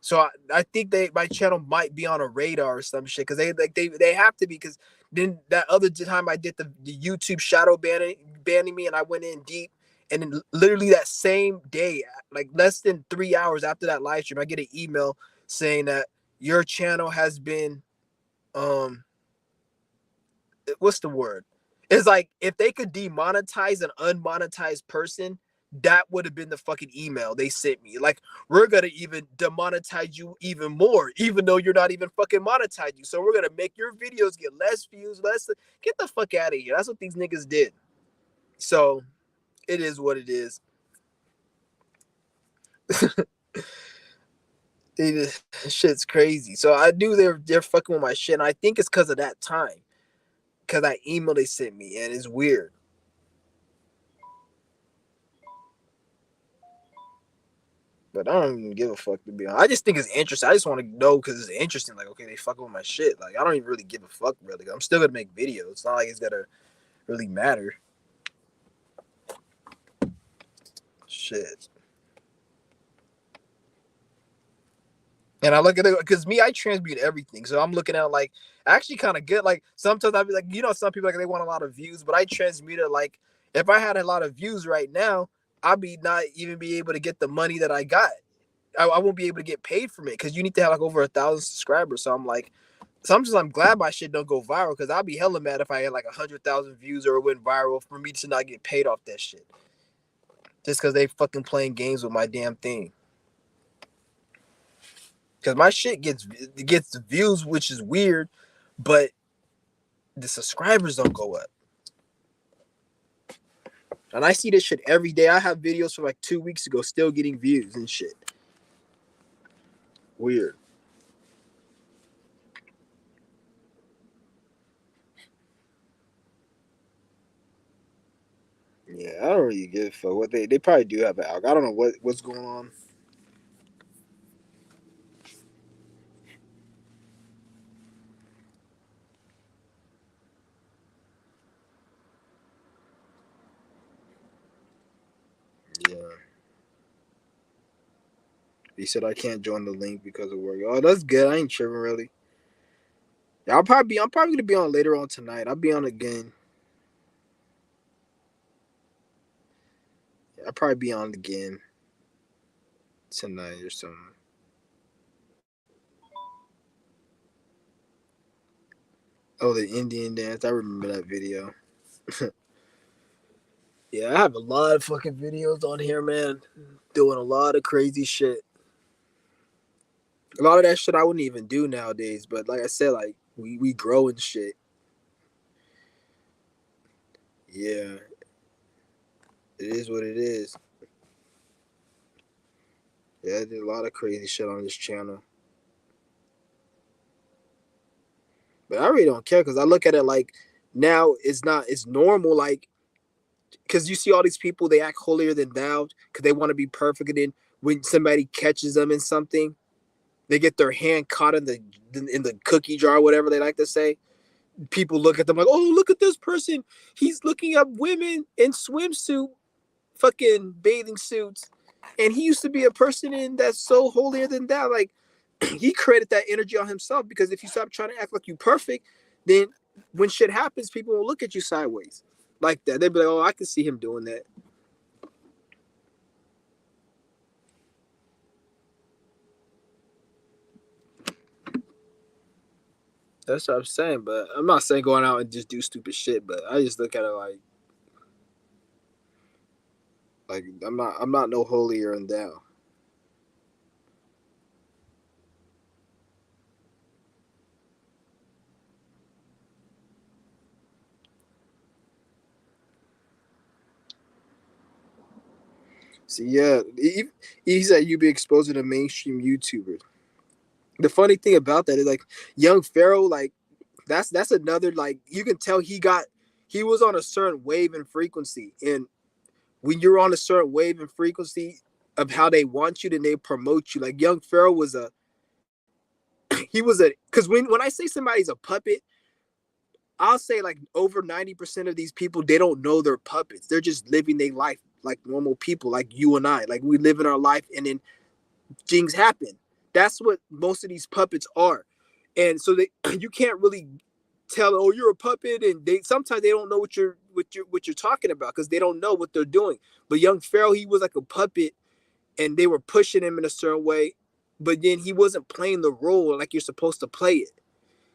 So I think my channel might be on a radar or some shit because they have to be, because then that other time I did the YouTube shadow banning me, and I went in deep, and then literally that same day, like less than 3 hours after that live stream, I get an email saying that your channel has been um what's the word? It's like if they could demonetize an unmonetized person, that would have been the fucking email they sent me. Like, we're gonna even demonetize you even more, even though you're not even fucking monetized you. So we're gonna make your videos get less views, less. Get the fuck out of here. That's what these niggas did. So it is what it is. Shit's crazy. So I knew they're fucking with my shit, and I think it's because of that time, because that email they sent me, and it's weird. But I don't even give a fuck, to be honest. I just think it's interesting. I just want to know because it's interesting. Like, okay, they fucking with my shit. Like, I don't even really give a fuck, really. I'm still gonna make videos. It's not like it's gonna really matter. Shit. And I look at it because me, I transmute everything. So I'm looking at like actually kind of good. Like sometimes I'll be like, some people like they want a lot of views, but I transmute it like if I had a lot of views right now, I'd be not even be able to get the money that I got. I won't be able to get paid from it because you need to have like over 1,000 subscribers. So I'm glad my shit don't go viral because I'll be hella mad if I had like 100,000 views or it went viral for me to not get paid off that shit. Just because they fucking playing games with my damn thing. Because my shit gets views, which is weird, but the subscribers don't go up. And I see this shit every day. I have videos from like 2 weeks ago still getting views and shit. Weird. Yeah, I don't really give a fuck. What they probably do have an alg. I don't know what's going on. Yeah. He said I can't join the link because of work. Oh, that's good. I ain't tripping really. Yeah, I'm probably gonna be on later on tonight. I'll be on again. Yeah, I'll probably be on again tonight or something. Oh, the Indian dance. I remember that video. Yeah, I have a lot of fucking videos on here, man. Doing a lot of crazy shit. A lot of that shit I wouldn't even do nowadays. But like I said, like we grow and shit. Yeah, it is what it is. Yeah, I did a lot of crazy shit on this channel. But I really don't care because I look at it like now it's normal, like because you see all these people, they act holier than thou because they want to be perfect, and then when somebody catches them in something, they get their hand caught in the cookie jar, whatever they like to say. People look at them like, oh, look at this person, he's looking up women in swimsuit, fucking bathing suits, and he used to be a person in that's so holier than thou. Like, he created that energy on himself, because if you stop trying to act like you perfect, then when shit happens, people will look at you sideways like that. They'd be like, oh, I can see him doing that. That's what I'm saying. But I'm not saying going out and just do stupid shit, but I just look at it like I'm not no holier than thou. See, yeah, he said you be exposed to the mainstream YouTubers. The funny thing about that is like young Pharaoh, like that's another, like you can tell he was on a certain wave and frequency, and when you're on a certain wave and frequency of how they want you, then they promote you. Like young Pharaoh was a he was a because when I say somebody's a puppet, I'll say like over 90% of these people, they don't know they're puppets. They're just living their life like normal people, like you and I. Like we live in our life and then things happen. That's what most of these puppets are. And so they you can't really tell, oh, you're a puppet, and they sometimes they don't know what you're talking about because they don't know what they're doing. But young Pharaoh, he was like a puppet, and they were pushing him in a certain way, but then he wasn't playing the role like you're supposed to play it.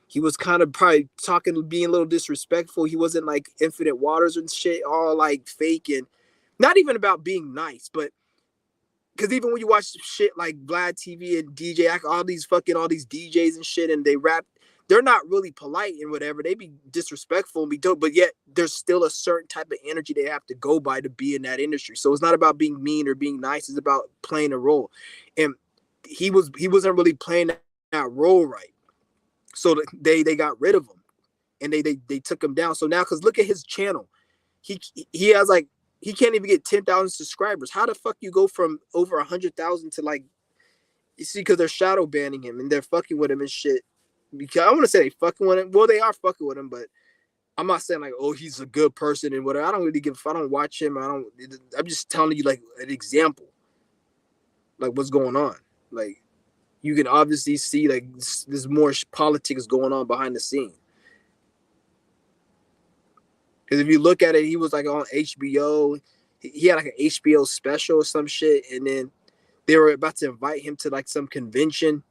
He was kind of probably talking, being a little disrespectful. He wasn't like Infinite Waters and shit, all like fake and not even about being nice, but because even when you watch shit like Vlad TV and DJ, all these DJs and shit, and they rap, they're not really polite and whatever. They be disrespectful and be dope, but yet there's still a certain type of energy they have to go by to be in that industry. So it's not about being mean or being nice. It's about playing a role, and he wasn't really playing that role right. So they got rid of him, and they took him down. So now, because look at his channel, he he has like he can't even get 10,000 subscribers. How the fuck you go from over 100,000 to like, you see, because they're shadow banning him and they're fucking with him and shit. Because I want to say they fucking with him. Well, they are fucking with him, but I'm not saying like, oh, he's a good person and whatever. I don't really give. If I don't watch him, I'm just telling you like an example, like what's going on. Like you can obviously see like there's more politics going on behind the scene. Because if you look at it, he was like on HBO. He had like an HBO special or some shit, and then they were about to invite him to like some convention.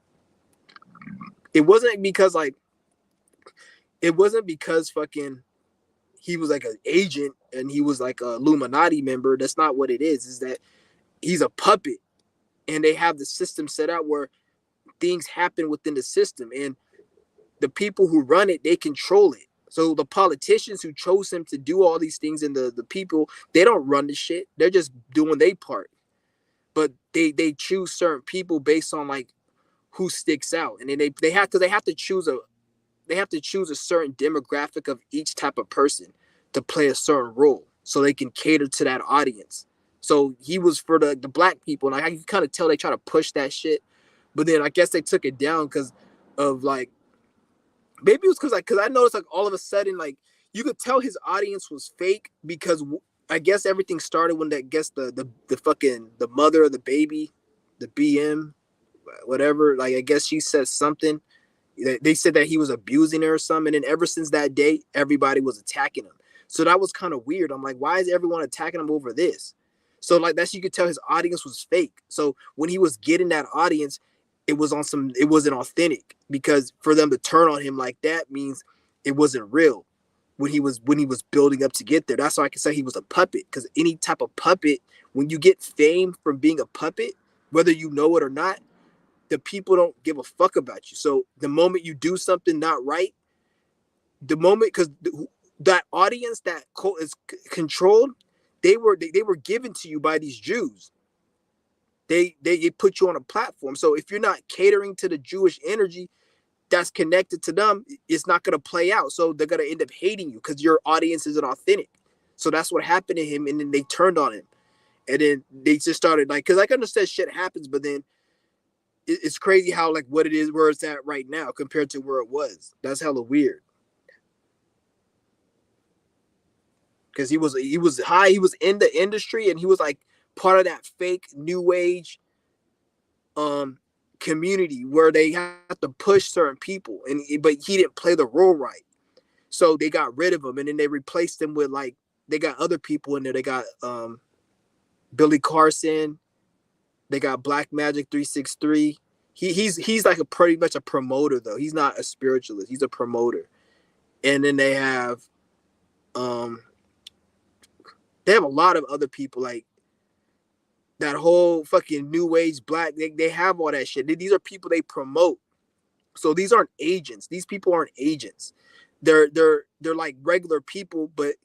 It wasn't because like it wasn't because fucking he was like an agent and he was like a Illuminati member. That's not what it is. Is that he's a puppet, and they have the system set out where things happen within the system, and the people who run it, they control it. So the politicians who chose him to do all these things and the people, they don't run the shit. They're just doing their part. But they choose certain people based on like who sticks out. And then they have because they have to choose a certain demographic of each type of person to play a certain role so they can cater to that audience. So he was for the black people, and I can kind of tell they try to push that shit. But then I guess they took it down because of like maybe it was because I noticed like all of a sudden like you could tell his audience was fake because I guess everything started when that guess the fucking the mother of the baby, the BM, whatever. Like I guess she said something. They said that he was abusing her or something, and then ever since that day, everybody was attacking him. So that was kind of weird. I'm like, why is everyone attacking him over this? So like that's you could tell his audience was fake. So when he was getting that audience, it wasn't authentic because for them to turn on him like that means it wasn't real when he was building up to get there. That's why I can say he was a puppet, because any type of puppet, when you get fame from being a puppet, whether you know it or not, the people don't give a fuck about you. So the moment you do something not right, the moment because that audience that is controlled, they were given to you by these Jews. They put you on a platform. So if you're not catering to the Jewish energy that's connected to them, it's not going to play out. So they're going to end up hating you because your audience isn't authentic. So that's what happened to him, and then they turned on him, and then they just started like, because I can understand shit happens, but then it's crazy how like what it is where it's at right now compared to where it was. That's hella weird. Because he was high, he was in the industry, and he was like part of that fake new age um community where they have to push certain people, and but he didn't play the role right. So they got rid of him, and then they replaced him with like they got other people in there. They got Billy Carson, they got Black Magic 363. He's like a pretty much a promoter though. He's not a spiritualist. He's a promoter. And then um they have a lot of other people like that whole fucking new age black. They have all that shit. These are people they promote. So these aren't agents. These people aren't agents. They're like regular people, but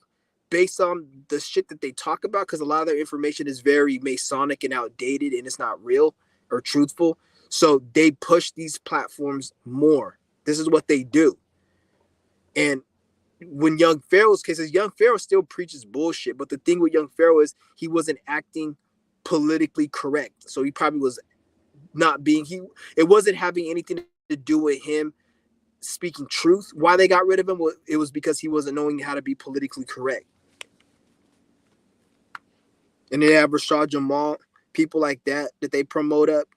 based on the shit that they talk about, because a lot of their information is very Masonic and outdated and it's not real or truthful. So they push these platforms more. This is what they do. And when Young Pharaoh's cases, Young Pharaoh still preaches bullshit. But the thing with Young Pharaoh is he wasn't acting politically correct. So he probably was not being it wasn't having anything to to do with him speaking truth. Why they got rid of him? It was because he wasn't knowing how to be politically correct. And they have Rashad Jamal, people like that they promote up.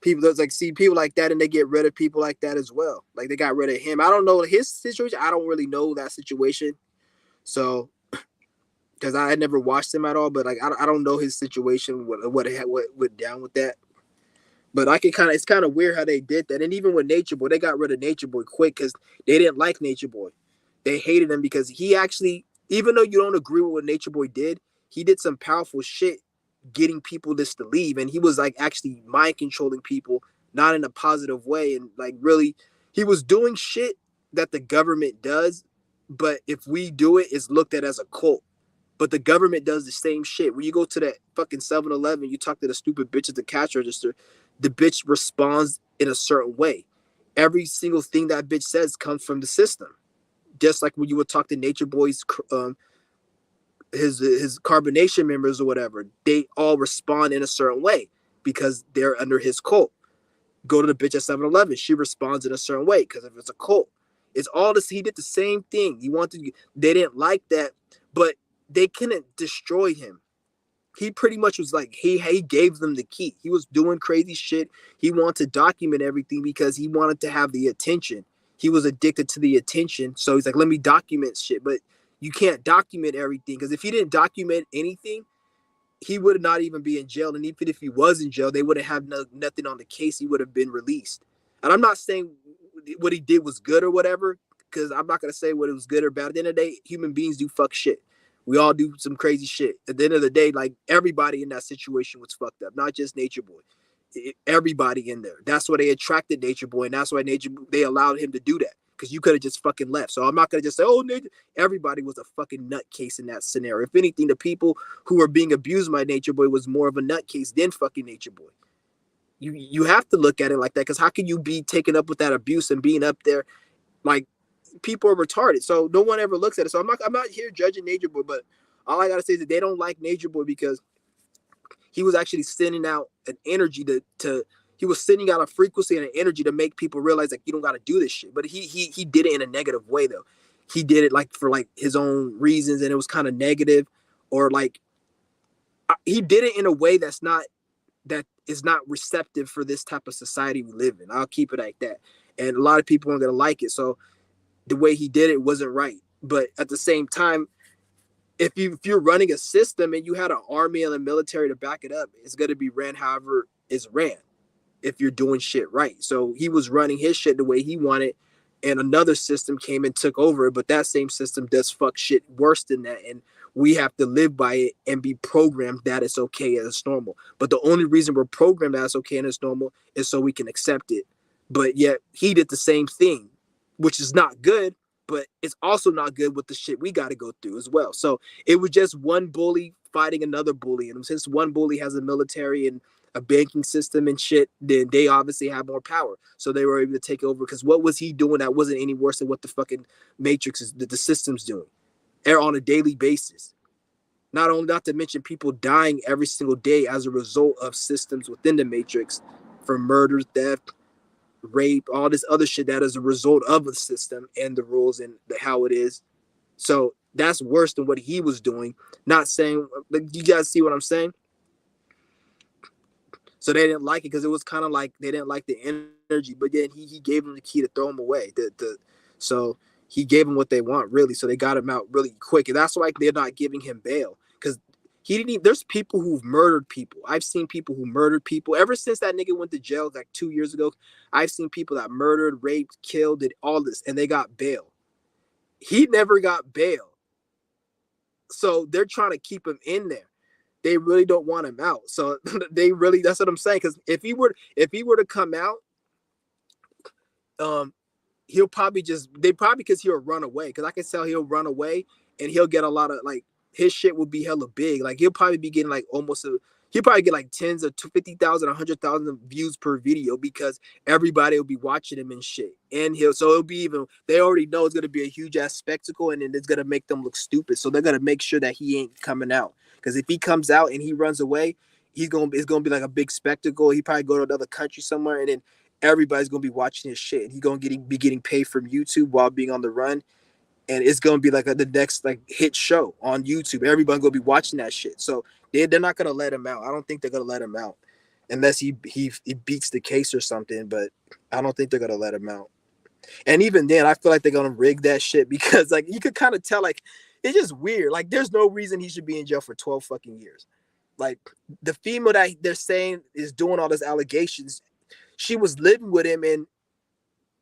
People that's like see people like that, and they get rid of people like that as well. Like they got rid of him. I don't know his situation. I don't really know that situation. So because I had never watched him at all, but like I don't know his situation. What went down with that. But I can it's kind of weird how they did that. And even with Nature Boy, they got rid of Nature Boy quick because they didn't like Nature Boy. They hated him because he actually, even though you don't agree with what Nature Boy did, he did some powerful shit getting people just to leave. And he was like actually mind controlling people, not in a positive way. And like really, he was doing shit that the government does. But if we do it, it's looked at as a cult. But the government does the same shit. When you go to that fucking 7-Eleven, you talk to the stupid bitch at the cash register, the bitch responds in a certain way. Every single thing that bitch says comes from the system. Just like when you would talk to Nature Boy's his carbonation members or whatever, they all respond in a certain way because they're under his cult. Go to the bitch at 7-Eleven, she responds in a certain way because if it's a cult. It's all this. He did the same thing. They didn't like that, but they couldn't destroy him. He pretty much was like he gave them the key. He was doing crazy shit. He wanted to document everything because he wanted to have the attention. He was addicted to the attention. So he's like, let me document shit. But you can't document everything because if he didn't document anything, he would not even be in jail. And even if he was in jail, they wouldn't have nothing on the case. He would have been released. And I'm not saying what he did was good or whatever, because I'm not going to say what it was good or bad. At the end of the day, human beings do fuck shit. We all do some crazy shit. At the end of the day, like everybody in that situation was fucked up, not just Nature Boy. Everybody in there. That's why they attracted Nature Boy, and that's why they allowed him to do that. Because you could have just fucking left. So I'm not gonna just say, oh, Nature. Everybody was a fucking nutcase in that scenario. If anything, the people who were being abused by Nature Boy was more of a nutcase than fucking Nature Boy. You have to look at it like that, because how can you be taken up with that abuse and being up there like people are retarded? So no one ever looks at it. So I'm not here judging Nature Boy, but all I gotta say is that they don't like Nature Boy because he was actually sending out an energy to he was sending out a frequency and an energy to make people realize like you don't got to do this shit. But he did it in a negative way though. He did it like for like his own reasons, and it was kind of negative, or like he did it in a way that is not receptive for this type of society we live in. I'll keep it like that. And a lot of people aren't gonna like it. So the way he did it wasn't right. But at the same time, if you're running a system and you had an army and a military to back it up, it's gonna be ran however it's ran if you're doing shit right. So he was running his shit the way he wanted, and another system came and took over. But that same system does fuck shit worse than that, and we have to live by it and be programmed that it's okay and it's normal. But the only reason we're programmed that it's okay and it's normal is so we can accept it. But yet he did the same thing, which is not good, but it's also not good with the shit we got to go through as well. So it was just one bully fighting another bully. And since one bully has a military and a banking system and shit, then they obviously have more power. So they were able to take over, because what was he doing that wasn't any worse than what the fucking Matrix is, the system's doing on a daily basis? Not to mention people dying every single day as a result of systems within the Matrix, for murder, theft, rape, all this other shit that is a result of the system and the rules and how it is. So that's worse than what he was doing. Not saying, like, you guys see what I'm saying? So they didn't like it because it was kind of like they didn't like the energy. But then he gave them the key to throw him away. So he gave them what they want, really. So they got him out really quick. And that's why they're not giving him bail, because he didn't even, there's people who've murdered people. I've seen people who murdered people ever since that nigga went to jail like 2 years ago. I've seen people that murdered, raped, killed, did all this, and they got bail. He never got bail. So they're trying to keep him in there. They really don't want him out. So that's what I'm saying. Because if he were to come out, he'll probably because he'll run away. Because I can tell he'll run away and he'll get a lot of, like, his shit will be hella big. Like, he'll probably be getting like he'll probably get like tens of 50,000, 100,000 views per video, because everybody will be watching him and shit. And it'll be even, they already know it's going to be a huge ass spectacle, and then it's going to make them look stupid. So they're going to make sure that he ain't coming out. Because if he comes out and he runs away, it's going to be like a big spectacle. He probably go to another country somewhere, and then everybody's gonna be watching his shit, and he's gonna be getting paid from YouTube while being on the run, and it's gonna be like the next like hit show on YouTube. Everybody's gonna be watching that shit. So they're not gonna let him out. I don't think they're gonna let him out unless he beats the case or something. But I don't think they're gonna let him out. And even then, I feel like they're gonna rig that shit because like you could kind of tell like it's just weird. Like there's no reason he should be in jail for 12 fucking years. Like the female that they're saying is doing all these allegations, she was living with him, and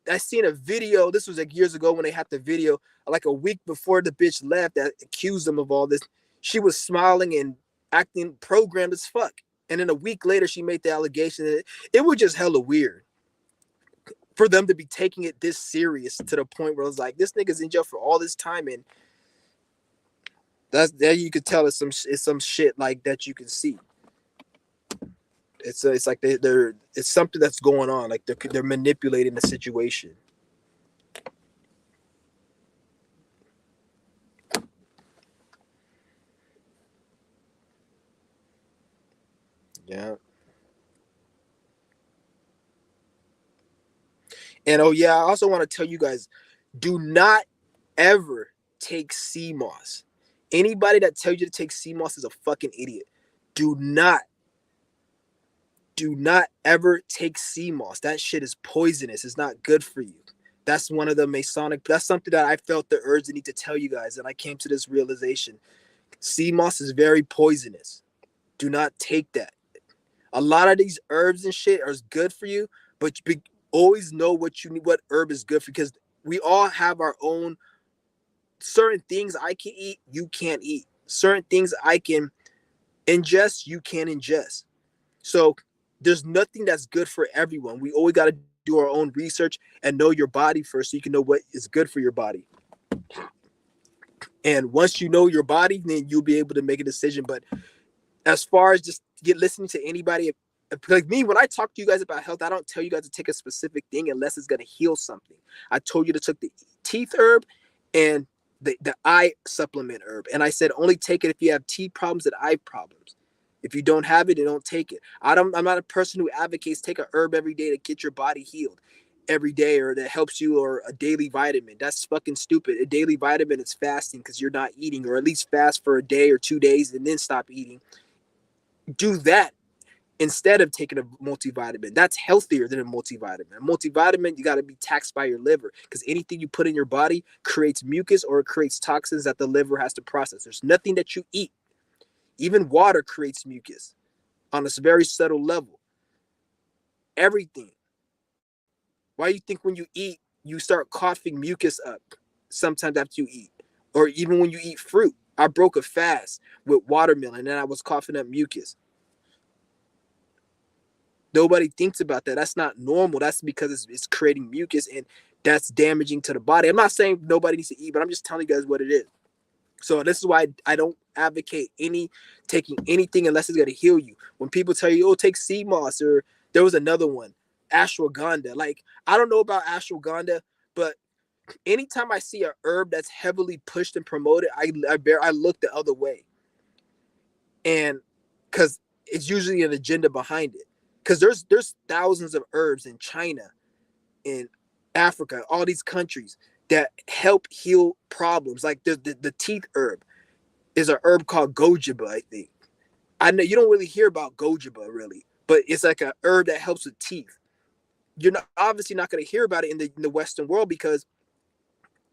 I seen a video. This was like years ago when they had the video, like a week before the bitch left that accused them of all this. She was smiling and acting programmed as fuck. And then a week later, she made the allegation. It was just hella weird for them to be taking it this serious to the point where it was like, this nigga's in jail for all this time, and that's there you could tell it's some shit like that you can see. It's like they're it's something that's going on. Like they're manipulating the situation. Yeah. And oh yeah, I also want to tell you guys, do not ever take sea moss. Anybody that tells you to take sea moss is a fucking idiot. Do not ever take sea moss. That shit is poisonous. It's not good for you. That's one of the Masonic. That's something that I felt the urge to need to tell you guys, and I came to this realization. Sea moss is very poisonous. Do not take that. A lot of these herbs and shit are good for you, but you always know what you need, what herb is good for you, because we all have our own certain things I can eat, you can't eat. Certain things I can ingest, you can't ingest. So there's nothing that's good for everyone. We always got to do our own research and know your body first so you can know what is good for your body. And once you know your body, then you'll be able to make a decision. But as far as just listening to anybody, like me, when I talk to you guys about health, I don't tell you guys to take a specific thing unless it's going to heal something. I told you to take the teeth herb and the eye supplement herb. And I said, only take it if you have teeth problems and eye problems. If you don't have it, then don't take it. I'm not a person who advocates take a herb every day to get your body healed every day, or that helps you, or a daily vitamin. That's fucking stupid. A daily vitamin is fasting because you're not eating, or at least fast for a day or 2 days and then stop eating. Do that instead of taking a multivitamin. That's healthier than a multivitamin. A multivitamin, you got to be taxed by your liver, because anything you put in your body creates mucus or it creates toxins that the liver has to process. There's nothing that you eat. Even water creates mucus on a very subtle level. Everything. Why do you think when you eat, you start coughing mucus up sometimes after you eat? Or even when you eat fruit. I broke a fast with watermelon and I was coughing up mucus. Nobody thinks about that. That's not normal. That's because it's creating mucus, and that's damaging to the body. I'm not saying nobody needs to eat, but I'm just telling you guys what it is. So this is why I don't advocate taking anything unless it's going to heal you. When people tell you, oh, take sea moss, or there was another one, ashwagandha. Like, I don't know about ashwagandha, but anytime I see a herb that's heavily pushed and promoted, I look the other way. And because it's usually an agenda behind it. Because there's thousands of herbs in China, in Africa, all these countries that help heal problems. Like the teeth herb is a herb called gojiba, I think. I know you don't really hear about gojiba really, but it's like a herb that helps with teeth. You're not obviously not going to hear about it in the Western world because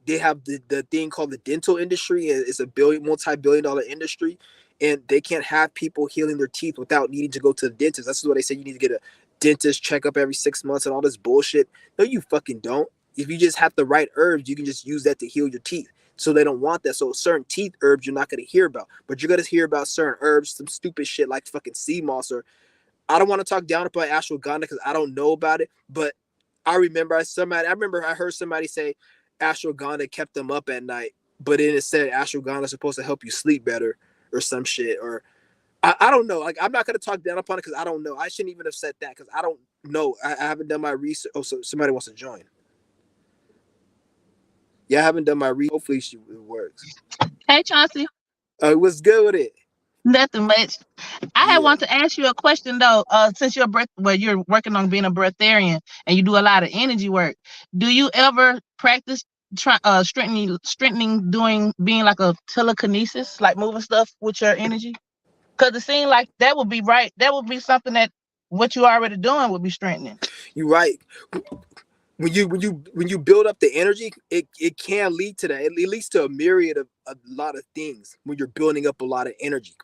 they have the thing called the dental industry. It's a multi-billion-dollar industry, and they can't have people healing their teeth without needing to go to the dentist. That's what they say. You need to get a dentist checkup every 6 months and all this bullshit. No, you fucking don't. If you just have the right herbs, you can just use that to heal your teeth. So they don't want that. So certain teeth herbs you're not going to hear about, but you're going to hear about certain herbs, some stupid shit like fucking sea moss, or I don't want to talk down about ashwagandha because I don't know about it, but I remember I heard somebody say ashwagandha kept them up at night, but then it said ashwagandha is supposed to help you sleep better or some shit. Or I don't know. Like, I'm not gonna talk down upon it because I don't know. I shouldn't even have said that because I don't know. I haven't done my research. Oh, so somebody wants to join. Yeah, I haven't done my research. Hopefully it works. Hey, Chauncey. What's good with it? Nothing much. I had Yeah. want to ask you a question though. Since you're working on being a breatharian and you do a lot of energy work, do you ever practice strengthening doing being like a telekinesis, like moving stuff with your energy? Because it seems like that would be right. That would be something that what you already doing would be strengthening. You're right. When you build up the energy, it can lead to that. It leads to a myriad of a lot of things when you're building up a lot of energy.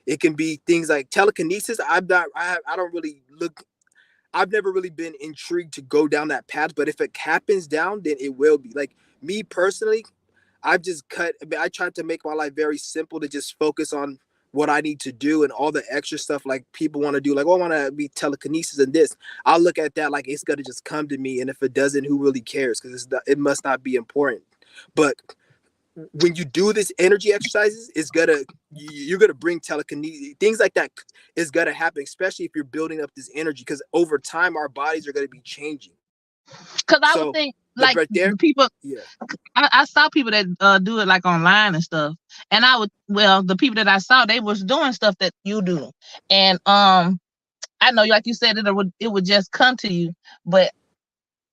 It can be things like telekinesis. I don't really look. I've never really been intrigued to go down that path, but if it happens down, then it will be. Like me personally, I've just cut. I mean, I tried to make my life very simple to just focus on what I need to do and all the extra stuff like people want to do. Like, oh, I want to be telekinesis and this. I'll look at that like it's gonna just come to me, and if it doesn't, who really cares? Because it must not be important. But when you do this energy exercises, you're gonna bring telekinesis, things like that is gonna happen, especially if you're building up this energy. Because over time, our bodies are gonna be changing. Because I would So think the like breath there, the people yeah. I saw people that do it like online and stuff, and the people that I saw they was doing stuff that you do, and I know like you said it would just come to you, but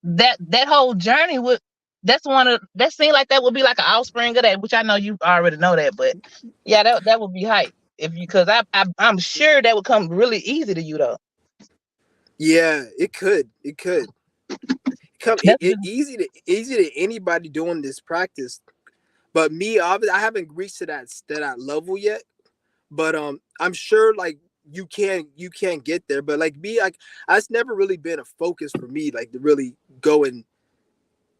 that whole journey would that's one of that seemed like that would be like an offspring of that, which I know you already know that, but yeah, that would be hype if you because I'm sure that would come really easy to you though. Yeah, it could come That's really easy to anybody doing this practice. But me, obviously, I haven't reached to that level yet. But I'm sure like you can get there. But like me, like that's never really been a focus for me, like to really go and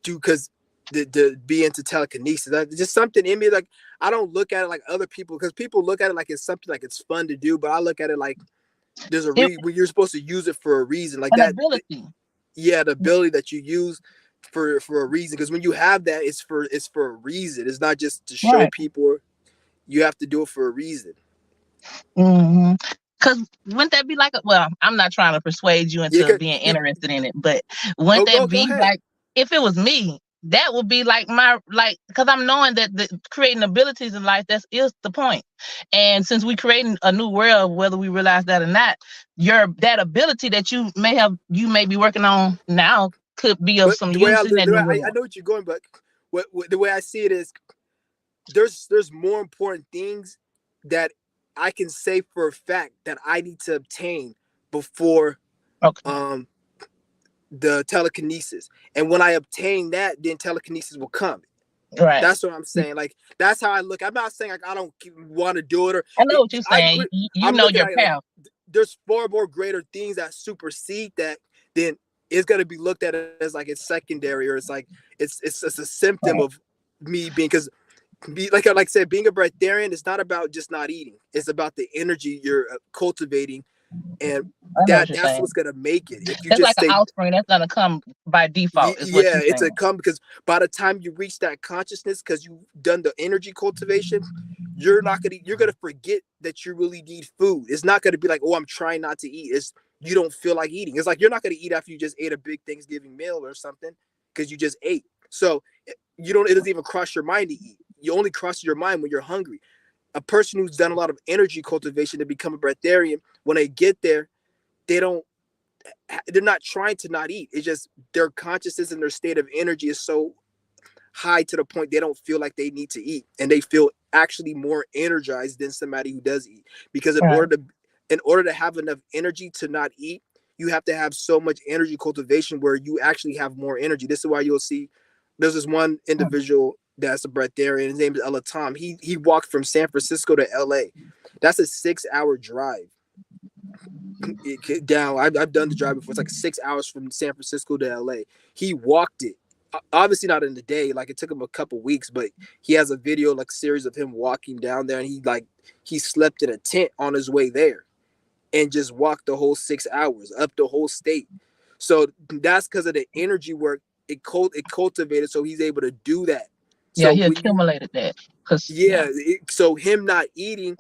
do because to be into telekinesis. That's just something in me. Like I don't look at it like other people because people look at it like it's something like it's fun to do. But I look at it like there's a it, reason when you're supposed to use it for a reason. Like an that, ability, yeah, the ability that you use for a reason. Because when you have that, it's for a reason. It's not just to show right? people. You have to do it for a reason. Mm-hmm. Cause wouldn't that be like well, I'm not trying to persuade you Yeah, into being interested in it, but wouldn't go that go be ahead. like if it was me, that would be like my like because I'm knowing that creating abilities in life that's is the point. And since we creating a new world, whether we realize that or not, your that ability that you may be working on now could be of But some use in that new I world. know what you're going, but the way I see it is there's more important things that I can say for a fact that I need to obtain before Okay. um the telekinesis. And when I obtain that, then telekinesis will come. Right. That's what I'm saying. Like that's how I look. I'm not saying like I don't want to do it or I know what you're I saying. agree. You I'm know looking your at it like path. there's far more greater things that supersede that than it's gonna be looked at as like it's secondary or it's like it's just a symptom Right. of me being because like I said, being a breatharian is not about just not eating. It's about the energy you're cultivating, and I know what you're that's saying. what's gonna make it. If you That's just like an stay offspring that's gonna come by default, is what yeah, you're it's a saying. come because by the time you reach that consciousness, because you've done the energy cultivation, you're gonna forget that you really need food. It's not gonna be like, oh, I'm trying not to eat. It's you don't feel like eating. It's like you're not gonna eat after you just ate a big Thanksgiving meal or something because you just ate. So you don't. It doesn't even cross your mind to eat. You only cross your mind when you're hungry. A person who's done a lot of energy cultivation to become a breatharian, when they get there, they don't they're not trying to not eat. It's just their consciousness and their state of energy is so high to the point they don't feel like they need to eat, and they feel actually more energized than somebody who does eat. Because Right. in order to have enough energy to not eat, you have to have so much energy cultivation where you actually have more energy. This is why you'll see there's this one individual that's a breatharian. His name is Ella Tom. He walked from San Francisco to LA. That's a 6 hour drive down. I've done the drive before. It's like 6 hours from San Francisco to LA. He walked it. Obviously not in the day. Like it took him a couple weeks, but he has a video like series of him walking down there, and he slept in a tent on his way there, and just walked the whole 6 hours up the whole state. So that's because of the energy work it cultivated. So he's able to do that. Yeah, So he when you accumulated that. Cause yeah. so him not eating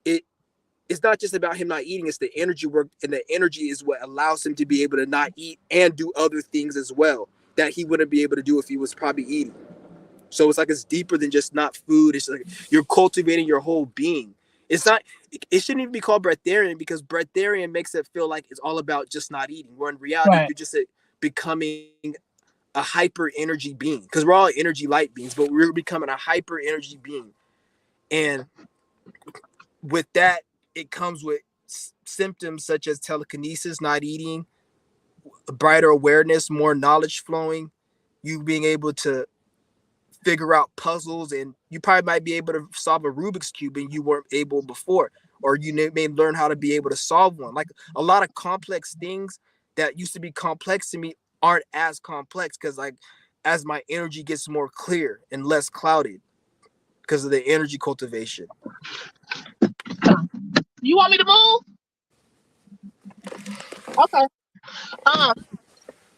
it it's not just about him not eating, it's the energy work, and the energy is what allows him to be able to not eat and do other things as well that he wouldn't be able to do if he was probably eating. So it's like it's deeper than just not food. It's like you're cultivating your whole being. It's not. It shouldn't even be called breatharian because breatharian makes it feel like it's all about just not eating. Where in reality, Right. you're just becoming a hyper energy being because we're all energy light beings, but we're becoming a hyper energy being. And with that, it comes with symptoms such as telekinesis, not eating, brighter awareness, more knowledge flowing, you being able to figure out puzzles, and you probably might be able to solve a Rubik's cube and you weren't able before, or you may learn how to be able to solve one. Like a lot of complex things that used to be complex to me aren't as complex because like as my energy gets more clear and less clouded because of the energy cultivation. You want me to move? Okay. Um.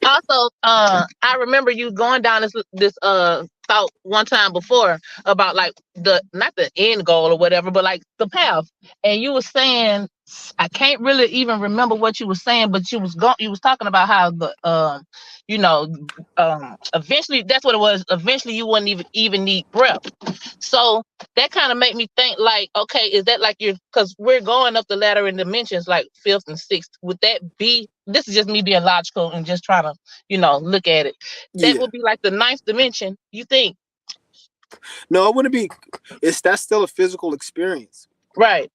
Also, I remember you going down this thought one time before about like the not the end goal or whatever, but like the path. And you were saying I can't really even remember what you were saying, but you was talking about how the you know eventually that's what it was. Eventually, you wouldn't even need breath. So that kind of made me think like, okay, is that like you're because we're going up the ladder in dimensions like fifth and sixth. Would that be this is just me being logical and just trying to, look at it. That Yeah. would be like the ninth dimension, you think? No, it wouldn't be. It's that's still a physical experience. Right.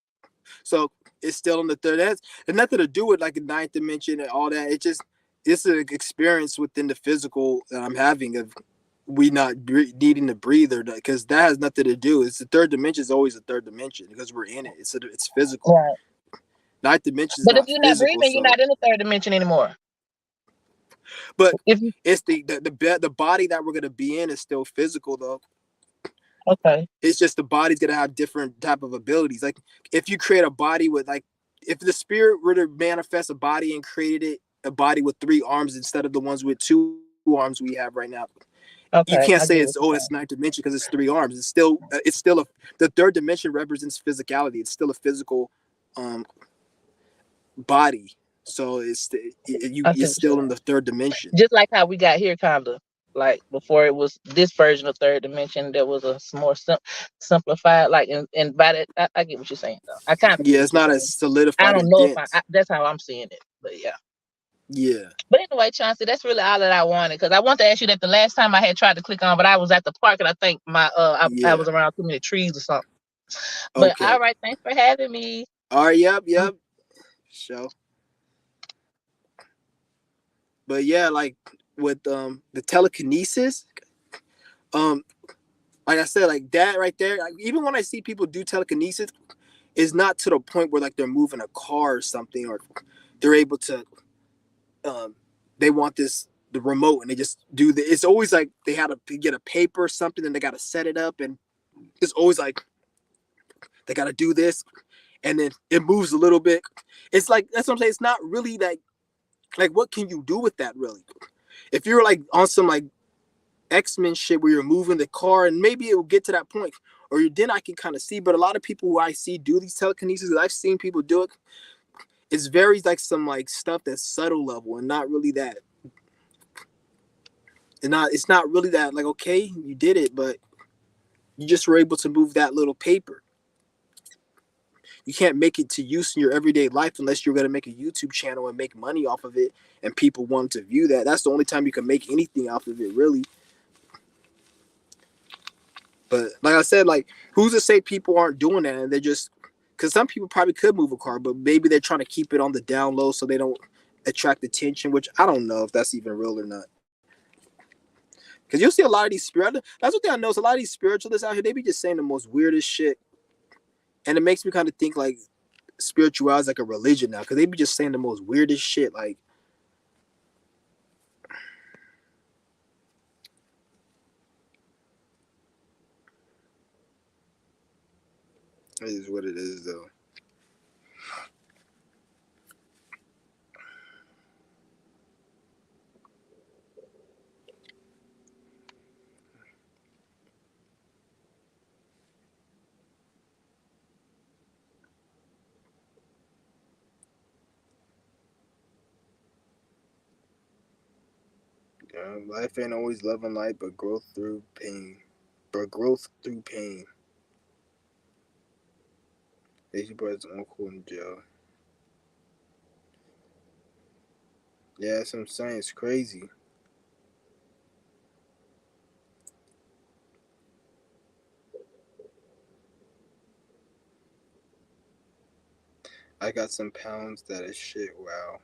So it's still in the third. That's it's nothing to do with like a ninth dimension and all that. It just it's an experience within the physical that I'm having of we not needing to breathe or because that has nothing to do. It's the third dimension is always a third dimension because we're in it. It's physical. Right. Ninth dimension is But if not you're not physical. breathing, you're So, not in the third dimension anymore. but If you it's the body that we're gonna be in is still physical though. Okay. It's just the body's gonna have different type of abilities. Like if you create a body with like if the spirit were to manifest a body and created it a body with 3 arms instead of the ones with 2 arms we have right now, you can't say Okay, it's I get oh what it's you're ninth saying. dimension because it's 3 arms. It's still the third dimension represents physicality. It's still a physical um body. So I see it's what you're still in saying. the third dimension. Just like how we got here, kind of like before it was this version of third dimension, there was a more simplified, like, and by that, I get what you're saying, though. I kind of get Yeah, what it's you're not as saying. I solidified don't and know if dense. that's how I'm seeing it, but yeah. Yeah, But anyway, Chauncey, that's really all that I wanted because I want to ask you that the last time I had tried to click on, but I was at the park and I think I yeah. was around too many trees or something. But Okay. all right, thanks for having me. All right. Yep. Yep. So, but yeah, like with the telekinesis, um, like I said, like that right there. Like, even when I see people do telekinesis, it's not to the point where like they're moving a car or something, or they're able to. Um, they want this the remote and they just do the. It's always like they had to get a paper or something and they got to set it up and it's always like they got to do this and then it moves a little bit. It's like that's what I'm saying. It's not really like what can you do with that really? If you're like on some like X-Men shit where you're moving the car and maybe it will get to that point or you then I can kind of see. But a lot of people who I see do these telekinesis, I've seen people do it. It's very like some like stuff that's subtle level and not really that. And not it's not really that like okay you did it, but you just were able to move that little paper. You can't make it to use in your everyday life unless you're gonna make a YouTube channel and make money off of it, and people want to view that. That's the only time you can make anything off of it, really. But like I said, like who's to say people aren't doing that and they're just because some people probably could move a car, but maybe they're trying to keep it on the down low so they don't attract attention, which I don't know if that's even real or not. Because you'll see a lot of these spirit. That's what I know. Is a lot of these spiritualists out here. They be just saying the most weirdest shit, and it makes me kind of think like spirituality is like a religion now. Because they be just saying the most weirdest shit. Like it is what it is, though. Life ain't always love and light, but growth through pain. But growth through pain. His brother's uncle in jail. Yeah, that's what I'm saying. It's crazy. I got some pounds that is shit. Wow.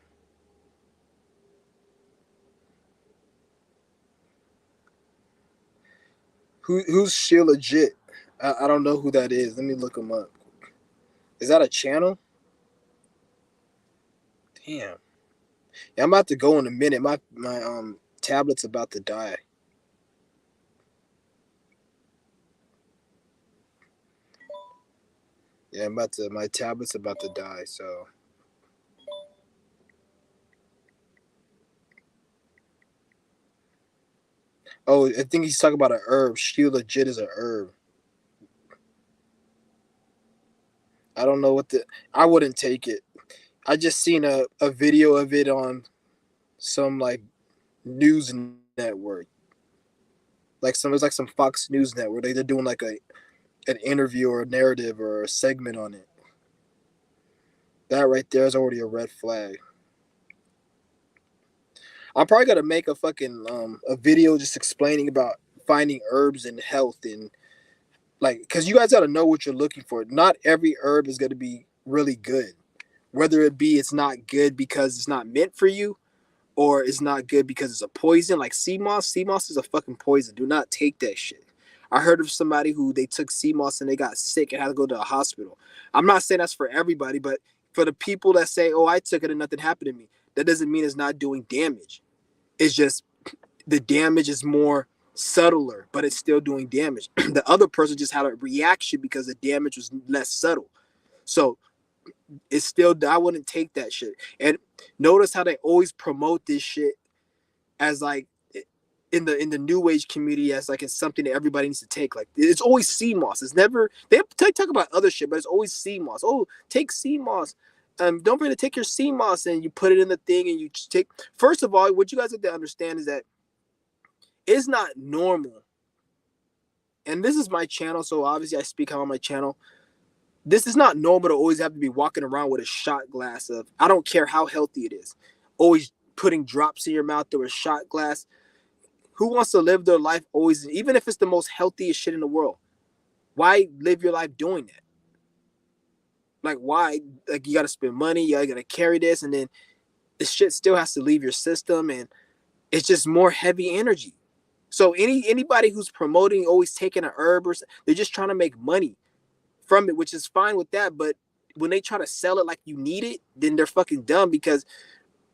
Who's she legit? I don't know who that is. Let me look him up. Is that a channel? Damn. Yeah, I'm about to go in a minute. My tablet's about to die. Yeah, I'm about to. My tablet's about to die. So. Oh, I think he's talking about a herb. She legit is a herb. I don't know what the. I wouldn't take it. I just seen a video of it on some like news network. Like some, it's like some Fox News network. They're doing like an interview or a narrative or a segment on it. That right there is already a red flag. I'm probably gonna make a fucking a video just explaining about finding herbs and health and like because you guys gotta know what you're looking for. Not every herb is gonna be really good. Whether it be it's not good because it's not meant for you, or it's not good because it's a poison. Like sea moss. Sea moss is a fucking poison. Do not take that shit. I heard of somebody who they took sea moss and they got sick and had to go to a hospital. I'm not saying that's for everybody, but for the people that say, "Oh, I took it and nothing happened to me," that doesn't mean it's not doing damage. It's just the damage is more subtler, but it's still doing damage. The other person just had a reaction because the damage was less subtle. So it's still, I wouldn't take that shit. And notice how they always promote this shit as like in the new age community as like it's something that everybody needs to take. Like it's always sea moss. It's never they talk about other shit, but it's always sea moss. Oh, take sea moss. Don't forget to take your sea moss and you put it in the thing and you take. First of all, what you guys have to understand is that it's not normal. And this is my channel, so obviously I speak on my channel. This is not normal to always have to be walking around with a shot glass of. I don't care how healthy it is. Always putting drops in your mouth through a shot glass. Who wants to live their life always, even if it's the most healthiest shit in the world? Why live your life doing that? Like, why? Like, you got to spend money, you got to carry this, and then this shit still has to leave your system, and it's just more heavy energy. So anybody who's promoting always taking a herb or they're just trying to make money from it, which is fine with that. But when they try to sell it like you need it, then they're fucking dumb because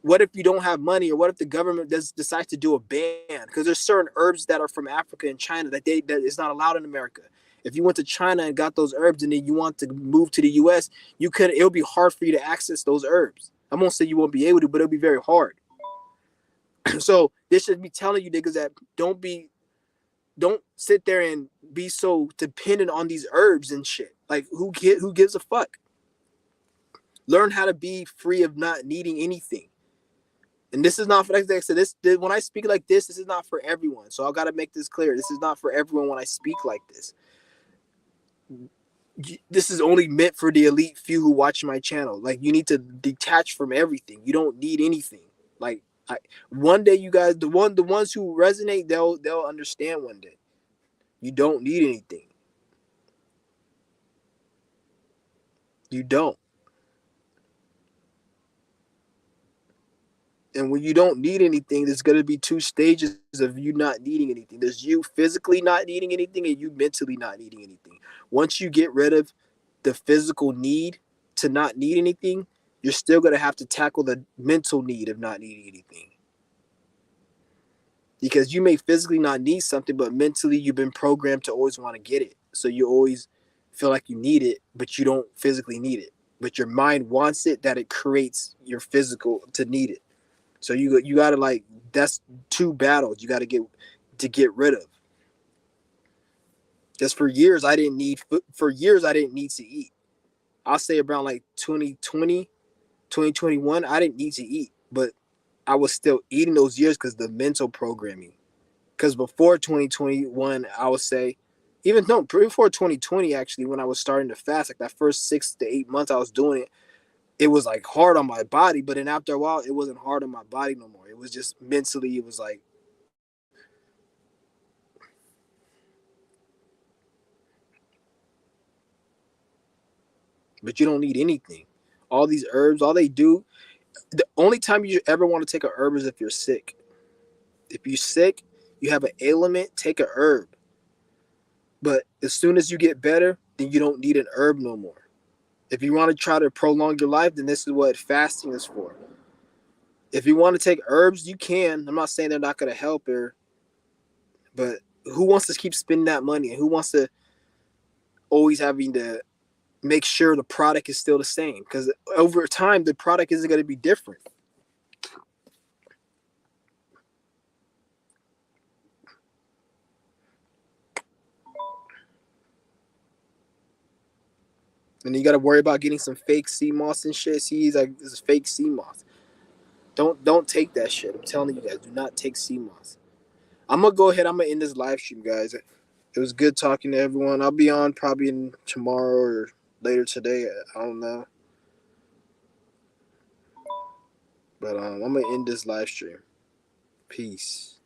what if you don't have money, or what if the government decides to do a ban? Because there's certain herbs that are from Africa and China that is not allowed in America. If you went to China and got those herbs and then you want to move to the US, you could, it'll be hard for you to access those herbs. I won't say you won't be able to, but it'll be very hard. So this should be telling you niggas that don't sit there and be so dependent on these herbs and shit. Like who gives a fuck? Learn how to be free of not needing anything. And this is not for, like I said, this when I speak like this is not for everyone. So I got to make this clear. This is not for everyone when I speak like this. This is only meant for the elite few who watch my channel. Like you need to detach from everything. You don't need anything. Like one day you guys, the ones who resonate, they'll understand one day. You don't need anything. You don't. And when you don't need anything, there's going to be two stages of you not needing anything. There's you physically not needing anything and you mentally not needing anything. Once you get rid of the physical need to not need anything, you're still going to have to tackle the mental need of not needing anything. Because you may physically not need something, but mentally you've been programmed to always want to get it. So you always feel like you need it, but you don't physically need it. But your mind wants it, that it creates your physical to need it. So you gotta like, that's two battles you gotta get rid of. Because for years I didn't need to eat. I'll say around like 2020, 2021, I didn't need to eat, but I was still eating those years because the mental programming. Because before 2021, I would say Even no, before 2020, actually, when I was starting to fast, like that first 6 to 8 months I was doing it, it was like hard on my body. But then after a while, it wasn't hard on my body no more. It was just mentally, it was like, but you don't need anything. All these herbs, all they do, the only time you ever want to take a herb is if you're sick. If you're sick, you have an ailment, take a herb. But as soon as you get better, then you don't need an herb no more. If you want to try to prolong your life, then this is what fasting is for. If you want to take herbs, you can. I'm not saying they're not going to help her, but who wants to keep spending that money? And who wants to always having to make sure the product is still the same? Because over time, the product isn't going to be different. And you got to worry about getting some fake sea moss and shit. See, he's like, this is fake sea moss. Don't take that shit. I'm telling you guys, do not take sea moss. I'm gonna go ahead. I'm gonna end this live stream, guys. It was good talking to everyone. I'll be on probably tomorrow or later today. I don't know, but I'm gonna end this live stream. Peace.